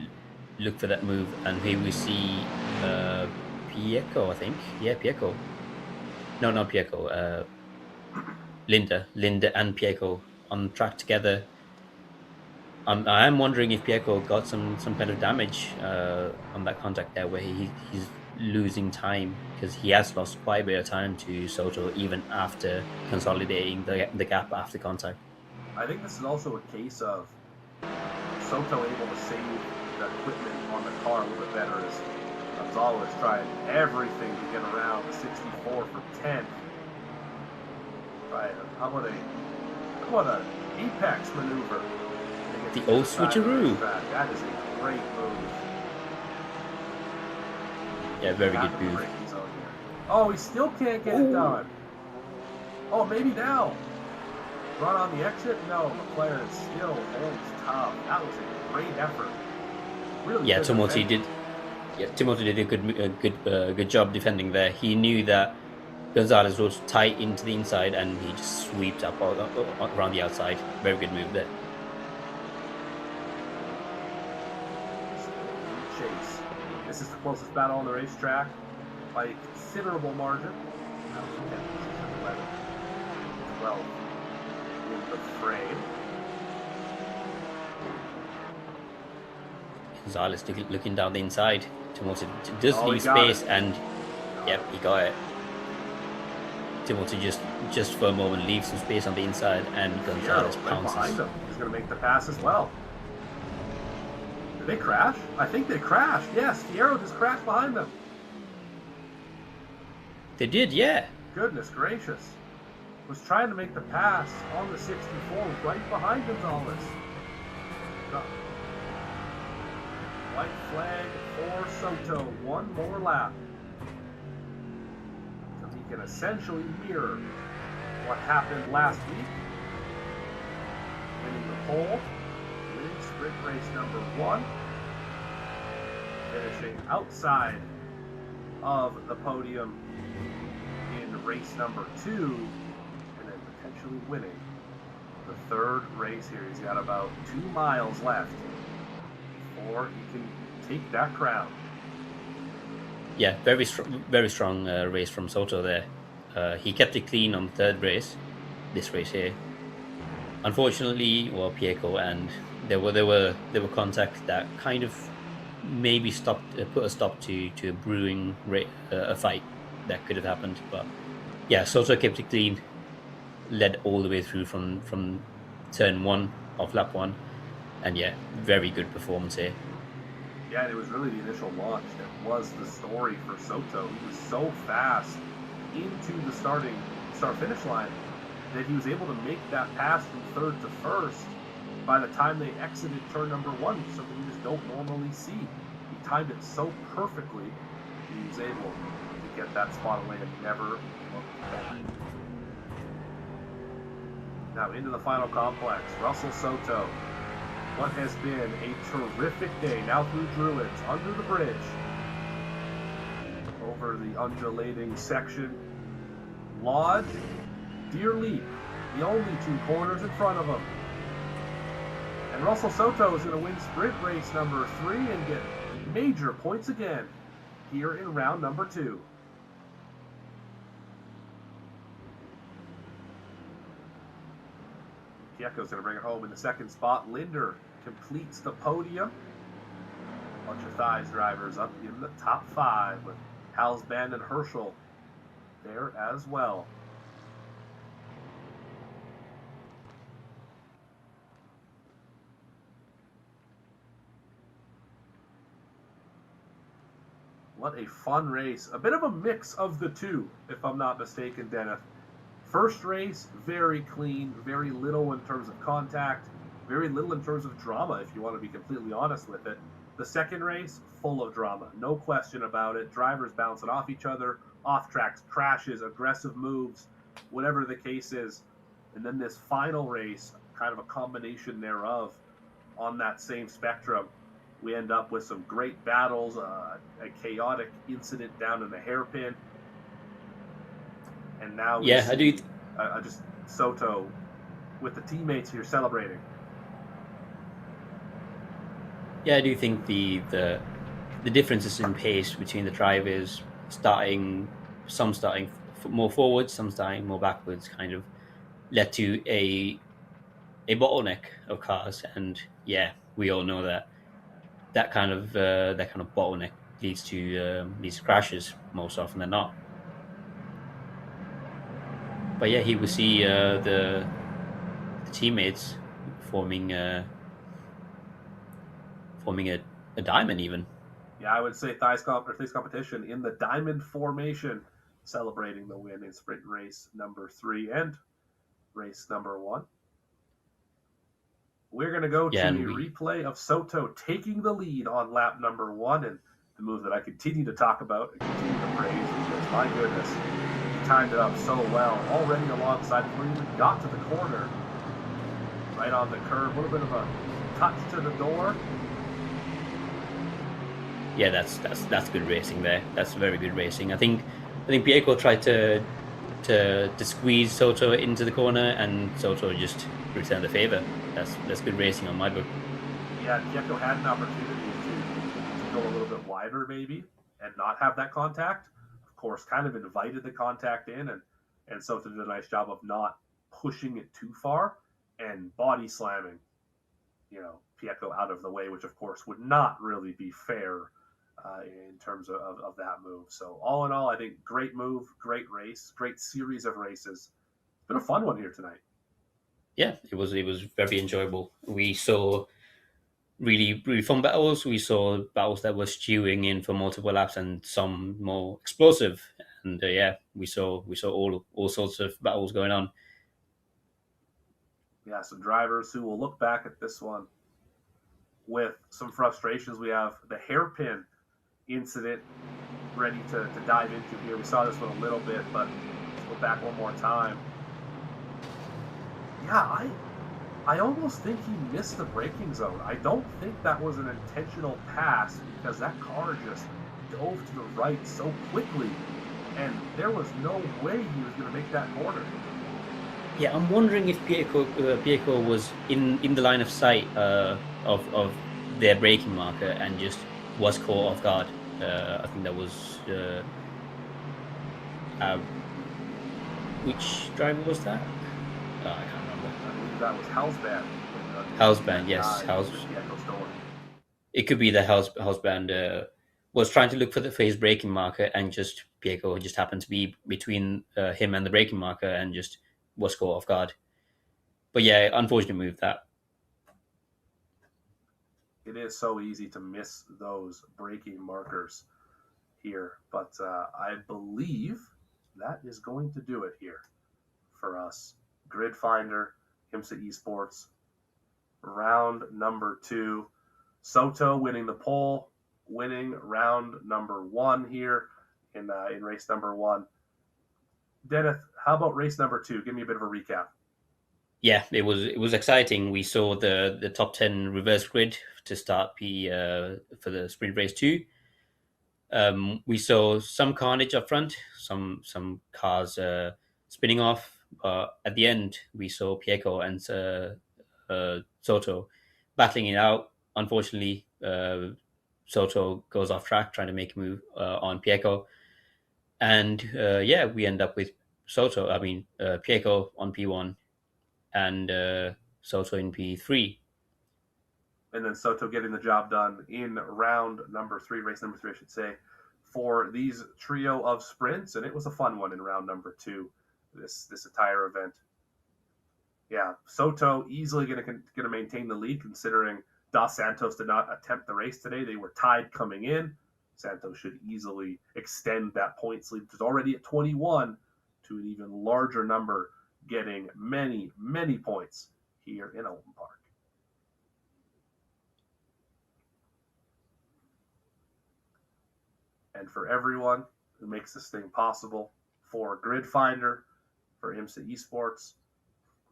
look for that move, and here we see Pieko, I think. Yeah, Pieko. No, not Pieko. Linda and Pieko on track together. I am wondering if Pieko got some kind of damage on that contact there, where he's losing time, because he has lost quite a bit of time to Soto even after consolidating the gap after contact. I think this is also a case of Soto able to save the equipment on the car a little bit better, as Gonzalez trying everything to get around the 64 for 10. How about an apex maneuver? The old switcheroo. That is a great move. Yeah, very good move. Oh, he still can't get it done. Oh, maybe now. Run on the exit? No, McLaren still holds tough. That was a great effort. Really. Yeah, Timothy did a good job defending there. He knew that Gonzalez was tight into the inside, and he just swept up around the outside. Very good move there. Chase. This is the closest battle on the racetrack by a considerable margin. 12 in the frame. Gonzalez looking down the inside. Timothy does leave space, and yep, he got it. Timothy just for a moment leaves some space on the inside, and Gonzalez pounces. Behind him. He's going to make the pass as well. Did they crash? I think they crashed. Yes, Fierro just crashed behind them. They did, yeah. Goodness gracious. Was trying to make the pass on the 64 right behind Gonzalez. White flag for Soto. One more lap. So he can essentially mirror what happened last week. Winning the pole. Winning sprint race number 1. Finishing outside of the podium in race number 2. And then potentially winning the 3rd race here. He's got about 2 miles left before he can take that crown. Yeah, very strong race from Soto there. He kept it clean on the third race, this race here. Unfortunately, well, Pieko and there were contacts that kind of maybe stopped put a stop to a brewing a fight that could have happened. But yeah, Soto kept it clean, led all the way through from turn one of lap one, and yeah, very good performance here. Yeah, and it was really the initial launch that was the story for Soto. He was so fast into the start-finish line that he was able to make that pass from third to first by the time they exited turn number one, something you just don't normally see. He timed it so perfectly, he was able to get that spot away and never look back. Now into the final complex, Russell Soto. What has been a terrific day now through Druids, under the bridge, over the undulating section. Lodge, Deer Leap, the only two corners in front of him. And Russell Soto is going to win sprint race number 3 and get major points again here in round number 2. Pieko's going to bring it home in the second spot. Linder completes the podium. Bunch of Thighs drivers up in the top 5 with Halsband and Herschel there as well. What a fun race. A bit of a mix of the two, if I'm not mistaken, Dennis. First race, very clean, very little in terms of contact, very little in terms of drama, if you want to be completely honest with it. The second race, full of drama, no question about it. Drivers bouncing off each other, off tracks, crashes, aggressive moves, whatever the case is. And then this final race, kind of a combination thereof on that same spectrum. We end up with some great battles, a chaotic incident down in the hairpin. And now we see just Soto with the teammates here celebrating. Yeah, I do think the differences in pace between the drivers, some starting more forwards, some starting more backwards, kind of led to a bottleneck of cars. And yeah, we all know that kind of bottleneck leads to these crashes most often than not. But yeah, he will see the teammates forming a diamond even. Yeah, I would say Thighs competition in the diamond formation, celebrating the win in sprint race number 3 and race number 1. We're going to go to a replay of Soto taking the lead on lap number 1, and the move that I continue to talk about and continue to praise because, my goodness, he timed it up so well. Already alongside before he even got to the corner, right on the curve, a little bit of a touch to the door. Yeah, that's good racing there. That's very good racing. I think Pieko tried to squeeze Soto into the corner, and Soto just returned the favor. That's good racing on my book. Yeah, Pieko had an opportunity to go a little bit wider maybe and not have that contact. Of course, kind of invited the contact in, and Soto did a nice job of not pushing it too far and body slamming, Pieko out of the way, which of course would not really be fair in terms of that move. So all in all, I think great move, great race, great series of races. It's been a fun one here tonight. Yeah, it was very enjoyable. We saw really fun battles. We saw battles that were stewing in for multiple laps and some more explosive. And yeah, we saw all sorts of battles going on. Yeah, some drivers who will look back at this one with some frustrations. We have the hairpin incident ready to dive into here. We saw this one a little bit, but let's go back one more time. Yeah, I almost think he missed the braking zone. I don't think that was an intentional pass because that car just dove to the right so quickly, and there was no way he was going to make that corner. Yeah, I'm wondering if Pieko was in the line of sight of their braking marker and just was caught off guard. I think that was uh, which driver was that? Oh, I can't remember. I believe that was Halsband. Houseband, yes, House. Stolen. It could be the houseband was trying to look for the phase braking marker, and just Pieko just happened to be between him and the braking marker, and just was caught off guard. But yeah, unfortunate move that. It is so easy to miss those braking markers here, but I believe that is going to do it here for us. Grid Finder, IMSA Esports, round number 2. Soto winning the pole, winning round number 1 here in race number 1. Dennis, how about race number 2? Give me a bit of a recap. Yeah, it was exciting. We saw the top 10 reverse grid to start for the sprint race 2. We saw some carnage up front, some cars spinning off. At the end, we saw Pieko and Soto battling it out. Unfortunately, Soto goes off track trying to make a move on Pieko, and yeah, we end up with Pieko on P1 and Soto in P3. And then Soto getting the job done in round number 3, race number 3, I should say, for these trio of sprints. And it was a fun one in round number 2, this entire event. Yeah, Soto easily going to maintain the lead, considering Dos Santos did not attempt the race today. They were tied coming in. Santos should easily extend that points lead, which is already at 21, to an even larger number, getting many, many points here in Oulton Park. And for everyone who makes this thing possible, for Grid Finder, for IMSA Esports,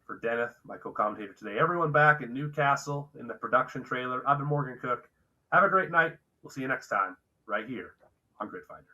for Dennis, my co-commentator today, everyone back in Newcastle in the production trailer, I've been Morgan Cook. Have a great night. We'll see you next time right here on Grid Finder.